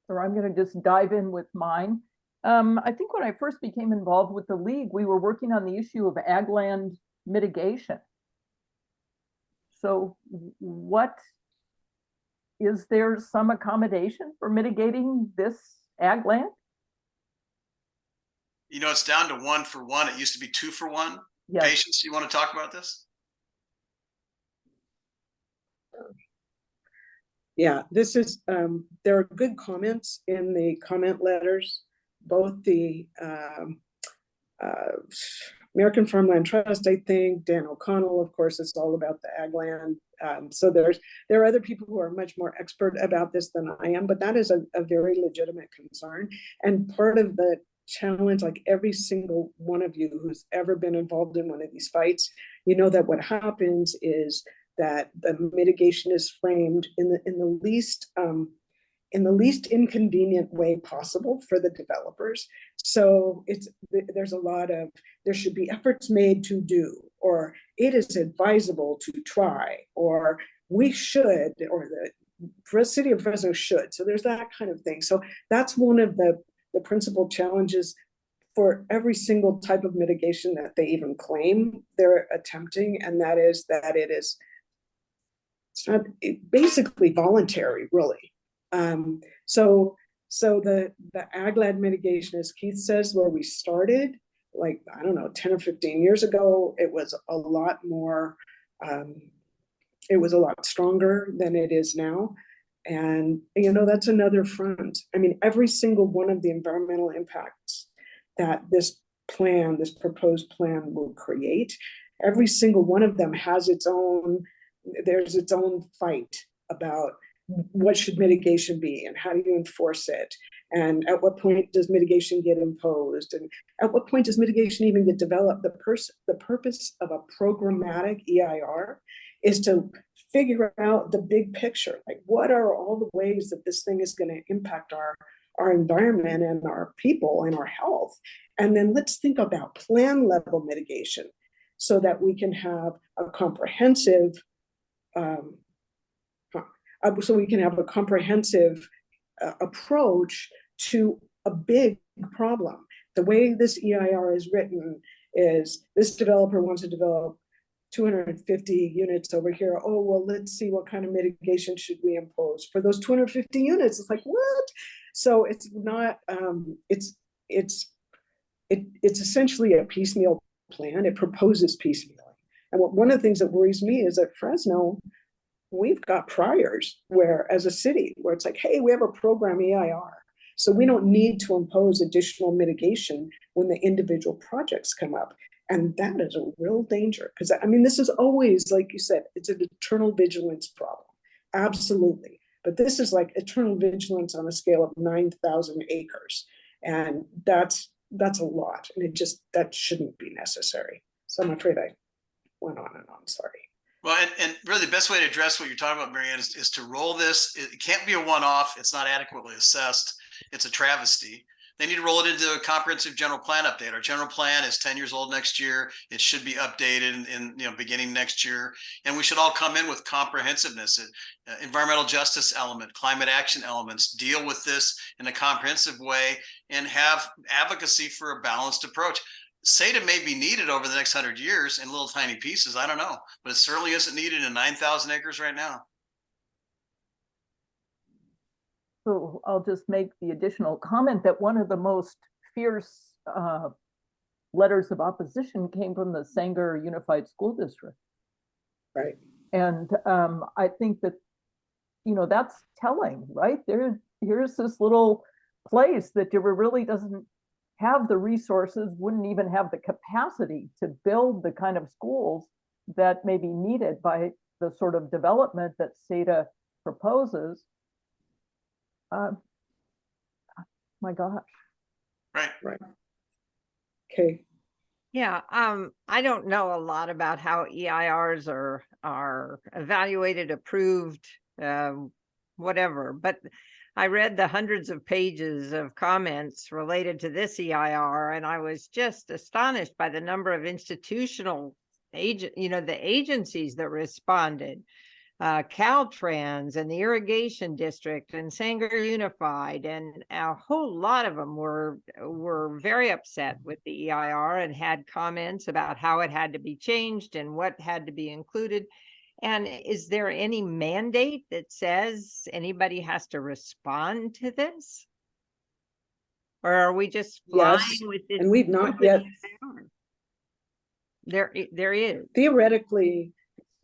Or I'm going to just dive in with mine. I think when I first became involved with the League, we were working on the issue of ag land mitigation. So is there some accommodation for mitigating this ag land? You know, it's down to 1 for 1. It used to be 2 for 1. Yes. Patience, you want to talk about this? Yeah, this is, there are good comments in the comment letters, both the American Farmland Trust, I think, Dan O'Connell, of course, it's all about the ag land. So there are other people who are much more expert about this than I am, but that is a very legitimate concern. And part of the challenge, like every single one of you who's ever been involved in one of these fights, you know that what happens is that the mitigation is framed in the least inconvenient way possible for the developers. So there's a lot of, there should be efforts made to do, or it is advisable to try, or we should, or the city of Fresno should. So there's that kind of thing. So that's one of the principal challenges for every single type of mitigation that they even claim they're attempting, and that is that it's not basically voluntary, really. So the ag land mitigation, as Keith says, where we started, like, I don't know, 10 or 15 years ago, it was a lot more, it was a lot stronger than it is now. And, you know, that's another front. I mean, every single one of the environmental impacts that this proposed plan will create, every single one of them has its own, there's its own fight about what should mitigation be and how do you enforce it? And at what point does mitigation get imposed? And at what point does mitigation even get developed? The purpose of a programmatic EIR is to figure out the big picture. Like, what are all the ways that this thing is going to impact our environment and our people and our health? And then let's think about plan level mitigation so that we can have a comprehensive approach to a big problem. The way this EIR is written is this developer wants to develop 250 units over here. Oh, well, let's see what kind of mitigation should we impose for those 250 units. It's like, what? So it's not, it's essentially a piecemeal plan. It proposes piecemealing. And one of the things that worries me is that Fresno, we've got priors where, as a city, where it's like, hey, we have a program EIR, so we don't need to impose additional mitigation when the individual projects come up. And that is a real danger, because I mean, this is always, like you said, it's an eternal vigilance problem. Absolutely. But this is like eternal vigilance on a scale of 9,000 acres. And that's a lot. And that shouldn't be necessary. So I'm afraid I went on and on, sorry. Well, and really the best way to address what you're talking about, Marianne, is to roll this. It can't be a one-off. It's not adequately assessed. It's a travesty. They need to roll it into a comprehensive general plan update. Our general plan is 10 years old next year. It should be updated in beginning next year. And we should all come in with comprehensiveness, environmental justice element, climate action elements, deal with this in a comprehensive way and have advocacy for a balanced approach. SADA may be needed over the next 100 years in little tiny pieces. I don't know, but it certainly isn't needed in 9,000 acres right now. So I'll just make the additional comment that one of the most fierce letters of opposition came from the Sanger Unified School District. Right. And I think that, that's telling, right? Here's this little place that really doesn't have the resources, wouldn't even have the capacity to build the kind of schools that may be needed by the sort of development that SADA proposes. My gosh. Right. Okay. Yeah, I don't know a lot about how EIRs are evaluated, approved, whatever, but I read the hundreds of pages of comments related to this EIR, and I was just astonished by the number of institutional the agencies that responded. Caltrans and the Irrigation District and Sanger Unified, and a whole lot of them were very upset with the EIR and had comments about how it had to be changed and what had to be included. And is there any mandate that says anybody has to respond to this? Or are we just flying with this? And we've not yet. There is. Theoretically,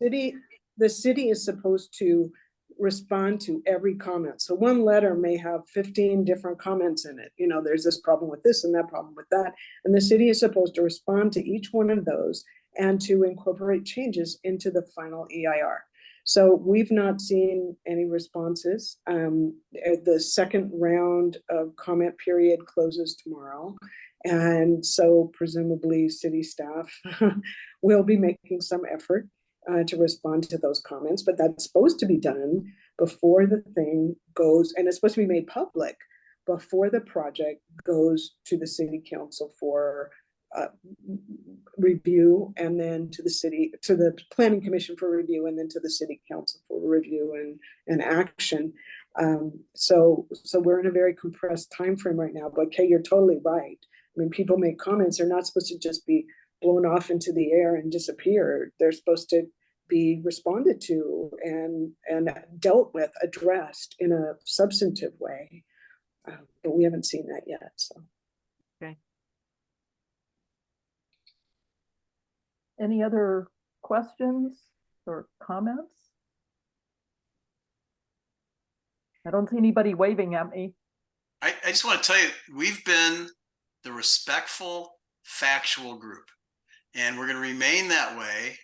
the city is supposed to respond to every comment. So one letter may have 15 different comments in it. There's this problem with this and that problem with that. And the city is supposed to respond to each one of those and to incorporate changes into the final EIR. So we've not seen any responses. The second round of comment period closes tomorrow. And so presumably city staff will be making some effort to respond to those comments, but that's supposed to be done before the thing goes, and it's supposed to be made public before the project goes to the city council for review, and then to the planning commission for review, and then to the city council for review and action. So we're in a very compressed time frame right now, but Kay, you're totally right. I mean, people make comments, they're not supposed to just be blown off into the air and disappear. They're supposed to be responded to and dealt with, addressed in a substantive way. But we haven't seen that yet. So. Okay. Any other questions or comments? I don't see anybody waving at me. I just want to tell you, we've been the respectful, factual group. And we're going to remain that way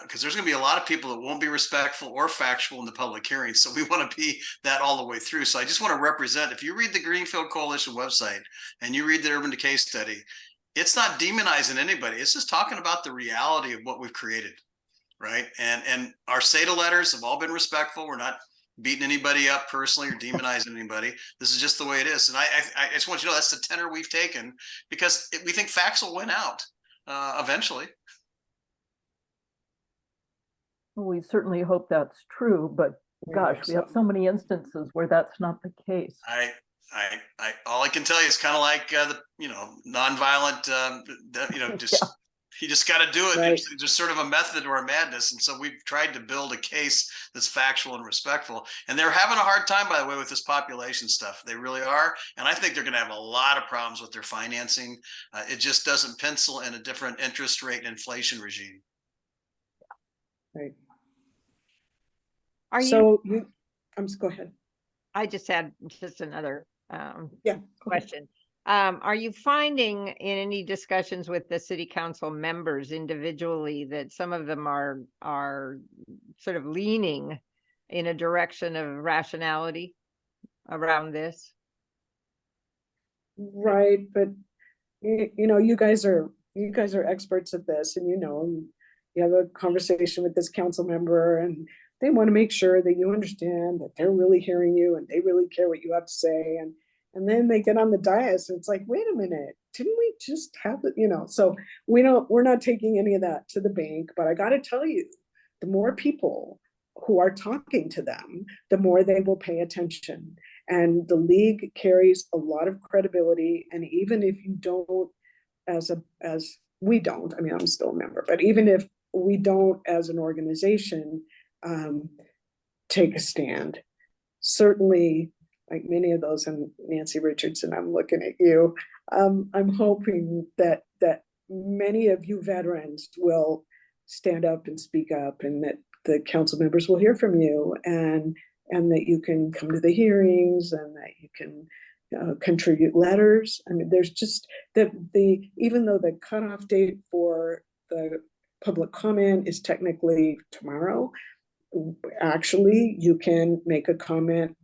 because there's going to be a lot of people that won't be respectful or factual in the public hearings. So we want to be that all the way through. So I just want to represent, if you read the Greenfield Coalition website and you read the Urban Decay study, it's not demonizing anybody. It's just talking about the reality of what we've created, right? And our SATA letters have all been respectful. We're not beating anybody up personally or demonizing anybody. This is just the way it is. And I just want you to know that's the tenor we've taken because we think facts will win out. Eventually. We certainly hope that's true, but gosh, we have so many instances where that's not the case. All I can tell you is kind of like the, nonviolent, just, you just got to do it. Right. There's sort of a method or a madness. And so we've tried to build a case that's factual and respectful. And they're having a hard time, by the way, with this population stuff. They really are. And I think they're going to have a lot of problems with their financing. It just doesn't pencil in a different interest rate and inflation regime. Right. Go ahead. I just had another Yeah. question. Are you finding in any discussions with the city council members individually that some of them are sort of leaning in a direction of rationality around this? Right, but you guys are experts at this, and you have a conversation with this council member, and they want to make sure that you understand that they're really hearing you and they really care what you have to say, and then they get on the dais and it's like, wait a minute, didn't we just have it? So we're not taking any of that to the bank, but I got to tell you, the more people who are talking to them, the more they will pay attention. And the league carries a lot of credibility. And even if you don't, as we don't, I mean, I'm still a member, but even if we don't as an organization take a stand, certainly, like many of those, and Nancy Richardson, I'm looking at you, I'm hoping that many of you veterans will stand up and speak up, and that the council members will hear from you, and that you can come to the hearings, and that you can contribute letters. I mean, there's just that even though the cutoff date for the public comment is technically tomorrow, actually you can make a comment.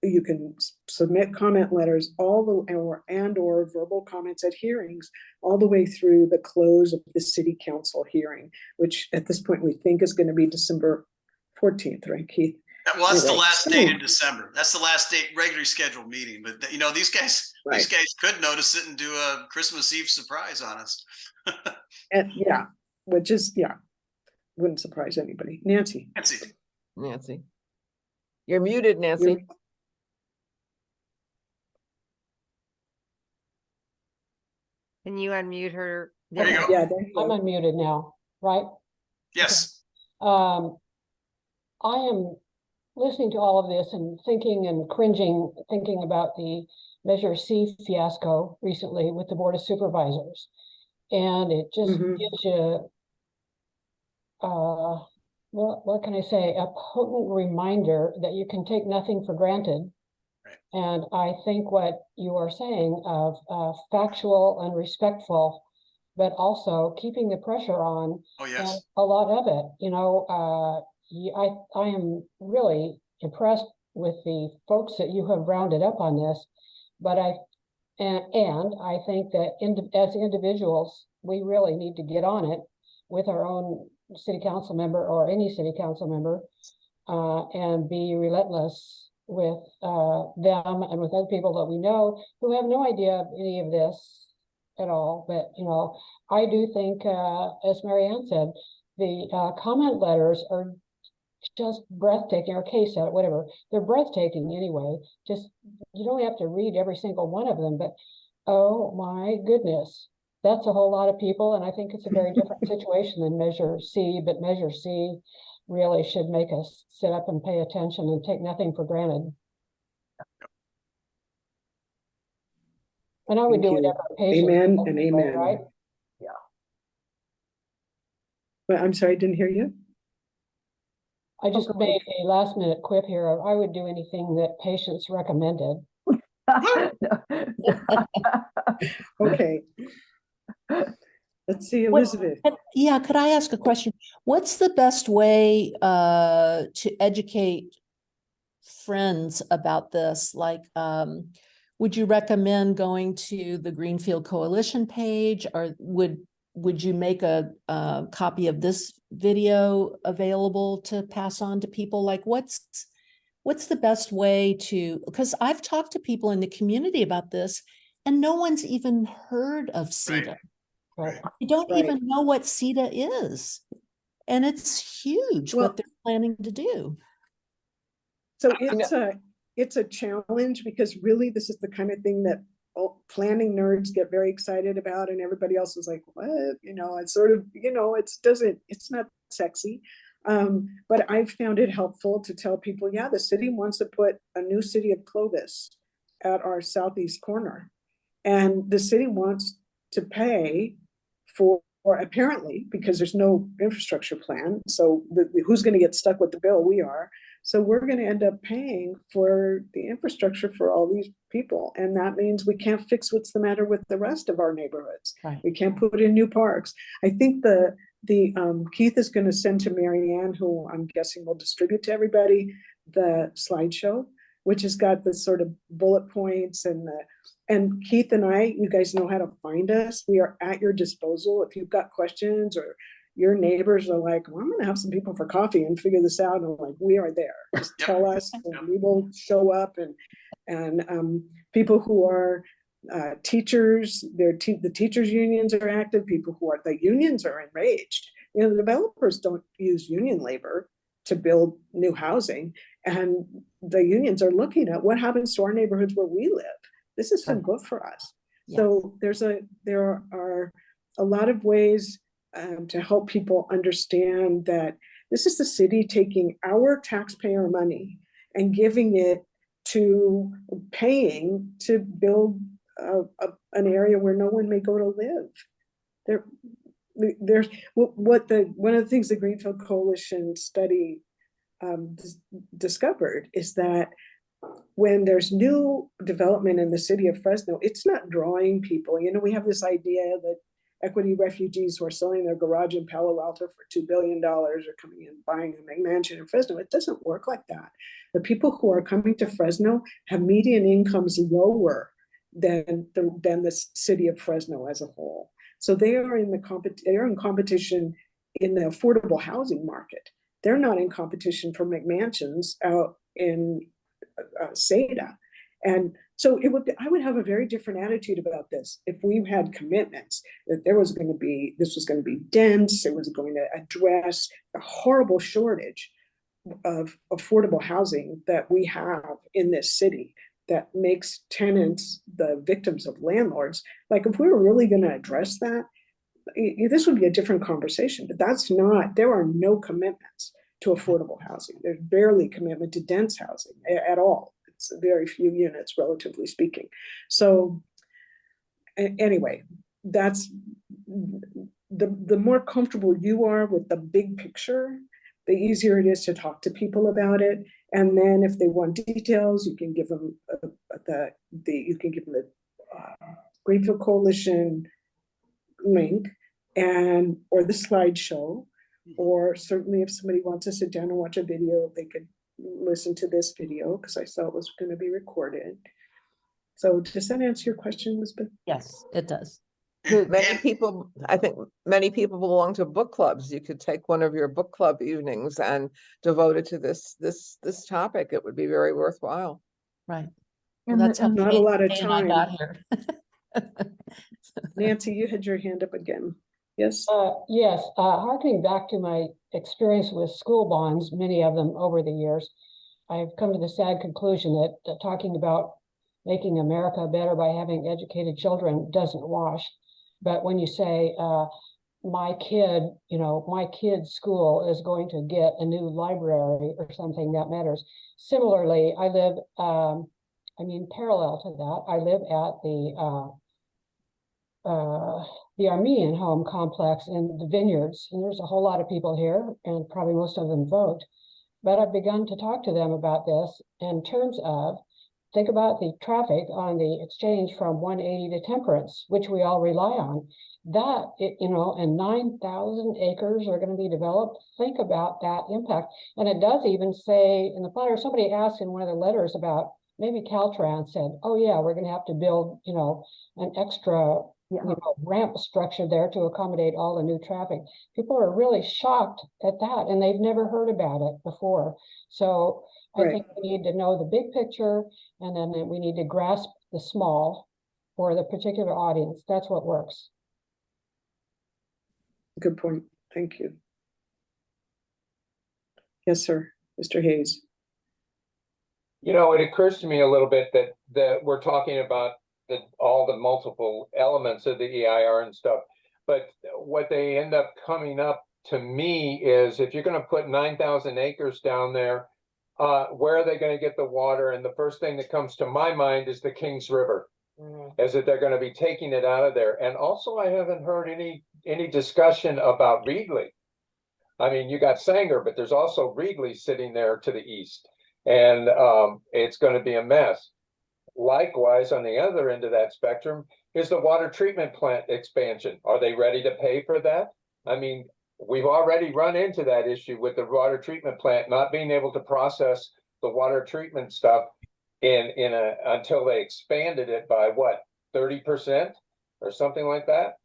You can submit comment letters or verbal comments at hearings all the way through the close of the city council hearing, which at this point we think is going to be December 14th, right, Keith? Well, that's the last date in December. That's the last date, regularly scheduled meeting. But these guys could notice it and do a Christmas Eve surprise on us. And wouldn't surprise anybody. Nancy. You're muted, Nancy. Can you unmute her? There you go. Yeah, I'm unmuted now, right? Yes. Okay. I am listening to all of this and thinking and cringing, thinking about the Measure C fiasco recently with the Board of Supervisors. And it just gives you, what can I say, a potent reminder that you can take nothing for granted. And I think what you are saying of factual and respectful, but also keeping the pressure on. Oh, yes. And a lot of it, I am really impressed with the folks that you have rounded up on this, but I think that as individuals, we really need to get on it with our own city council member or any city council member, and be relentless with them and with other people that we know who have no idea of any of this at all. But I do think, as Marianne said, the comment letters are just breathtaking, or case edit, whatever. They're breathtaking anyway. Just, you don't have to read every single one of them, but oh my goodness, that's a whole lot of people. And I think it's a very different situation than Measure C, but Measure C really should make us sit up and pay attention and take nothing for granted. And I would do whatever patience. Amen and amen. Right? Yeah. But I'm sorry, I didn't hear you. I just made a last minute quip here. I would do anything that patience recommended. Okay. Let's see, Elizabeth. Yeah, could I ask a question? What's the best way to educate friends about this? Like, would you recommend going to the Greenfield Coalition page, or would you make a copy of this video available to pass on to people? Like, what's the best way to, because I've talked to people in the community about this and no one's even heard of CETA. Right. I don't Right. even know what CETA is. And it's huge Well- what they're planning to do. So it's a challenge, because really this is the kind of thing that planning nerds get very excited about, and everybody else is like, what? It's sort of, it's not sexy. But I've found it helpful to tell people, yeah, the city wants to put a new city of Clovis at our southeast corner. And the city wants to pay for, apparently, because there's no infrastructure plan. So who's going to get stuck with the bill? We are. So we're going to end up paying for the infrastructure for all these people. And that means we can't fix what's the matter with the rest of our neighborhoods. Right. We can't put in new parks. I think the Keith is going to send to Marianne, who I'm guessing will distribute to everybody, the slideshow, which has got the sort of bullet points and Keith and I, you guys know how to find us. We are at your disposal. If you've got questions, or your neighbors are like, well, I'm going to have some people for coffee and figure this out. And I'm like, we are there. Just tell us, and we will show up. And people who are teachers, the teachers unions are active. People who are, the unions are enraged. The developers don't use union labor to build new housing. And the unions are looking at what happens to our neighborhoods where we live. This isn't good for us. Yes. So there are a lot of ways to help people understand that this is the city taking our taxpayer money and giving it to paying to build an area where no one may go to live. There's one of the things the Greenfield Coalition study discovered is that when there's new development in the city of Fresno, it's not drawing people. We have this idea that equity refugees who are selling their garage in Palo Alto for $2 billion are coming in buying a mansion in Fresno. It doesn't work like that. The people who are coming to Fresno have median incomes lower than the city of Fresno as a whole. So they are in competition in the affordable housing market. They're not in competition for McMansions out in Seda. And so I would have a very different attitude about this if we had commitments that this was going to be dense, it was going to address the horrible shortage of affordable housing that we have in this city that makes tenants the victims of landlords. Like, if we were really going to address that, this would be a different conversation, but there are no commitments to affordable housing. There's barely commitment to dense housing at all. It's very few units, relatively speaking. So anyway, that's the more comfortable you are with the big picture, the easier it is to talk to people about it. And then if they want details, you can give them the Greenfield Coalition link or the slideshow. Or certainly if somebody wants to sit down and watch a video, they could listen to this video, because I saw it was going to be recorded. So does that answer your question, Elizabeth? Yes, it does. Many people belong to book clubs. You could take one of your book club evenings and devote it to this topic. It would be very worthwhile. Right. And Well, that's how Not a lot of Kay and I time. got here. Nancy, you had your hand up again. Yes. Yes, harkening back to my experience with school bonds, many of them over the years, I've come to the sad conclusion that talking about making America better by having educated children doesn't wash. But when you say, my kid's school is going to get a new library or something, that matters. Similarly, I live, parallel to that, I live at the Armenian home complex in the Vineyards, and there's a whole lot of people here, and probably most of them vote. But I've begun to talk to them about this in terms of think about the traffic on the exchange from 180 to Temperance, which we all rely on. That, you know, and 9,000 acres are going to be developed. Think about that impact. And it does even say in the flyer, somebody asked in one of the letters about, maybe Caltrans said, oh yeah, we're going to have to build, you know, an extra you know, ramp structure there to accommodate all the new traffic. People are really shocked at that, and they've never heard about it before. So I think we need to know the big picture, and then we need to grasp the small for the particular audience. That's what works. Good point. Thank you. Yes, sir. Mr. Hayes. You know, it occurs to me a little bit that we're talking about all the multiple elements of the EIR and stuff, but what they end up coming up to me is, if you're going to put 9,000 acres down there, where are they going to get the water? And the first thing that comes to my mind is the Kings River, is that they're going to be taking it out of there. And also, I haven't heard any discussion about Reedley. I mean, you got Sanger, but there's also Reedley sitting there to the east, and it's going to be a mess. Likewise, on the other end of that spectrum is the water treatment plant expansion. Are they ready to pay for that? I mean, we've already run into that issue with the water treatment plant not being able to process the water treatment stuff until they expanded it by what, 30% or something like that.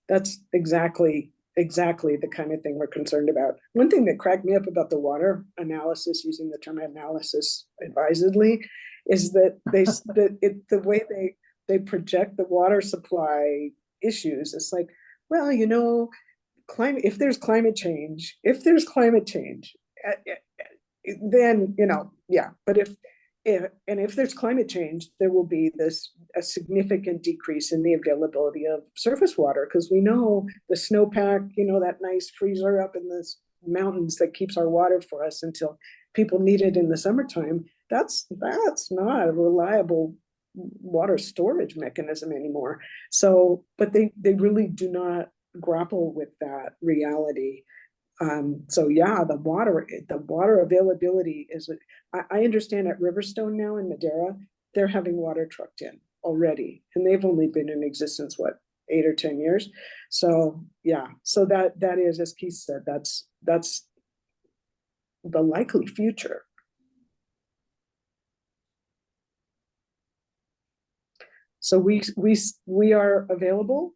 That's exactly the kind of thing we're concerned about. One thing that cracked me up about the water analysis, using the term analysis advisedly, is that the way they project the water supply issues, it's like, well, you know, if there's climate change, then, you know, yeah, but if there's climate change, there will be a significant decrease in the availability of surface water, because we know the snowpack, you know, that nice freezer up in the mountains that keeps our water for us until people need it in the summertime. That's not a reliable water storage mechanism anymore. So, but they really do not grapple with that reality. So yeah, the water availability is, I understand at Riverstone now in Madeira, they're having water trucked in already, and they've only been in existence, what, 8 or 10 years. So yeah, so that is, as Keith said, that's the likely future. So we are available.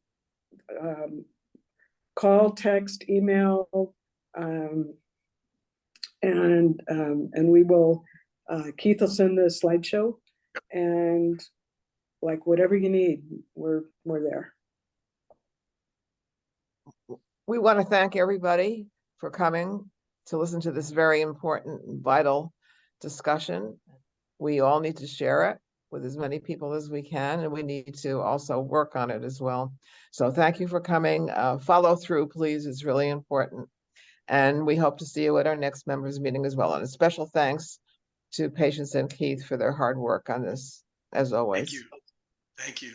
Call, text, email, and we will, Keith will send the slideshow, and like whatever you need, we're there. We want to thank everybody for coming to listen to this very important and vital discussion. We all need to share it with as many people as we can, and we need to also work on it as well. So thank you for coming. Follow through, please. It's really important. And we hope to see you at our next members meeting as well. And a special thanks to Patience and Keith for their hard work on this, as always. Thank you. Thank you.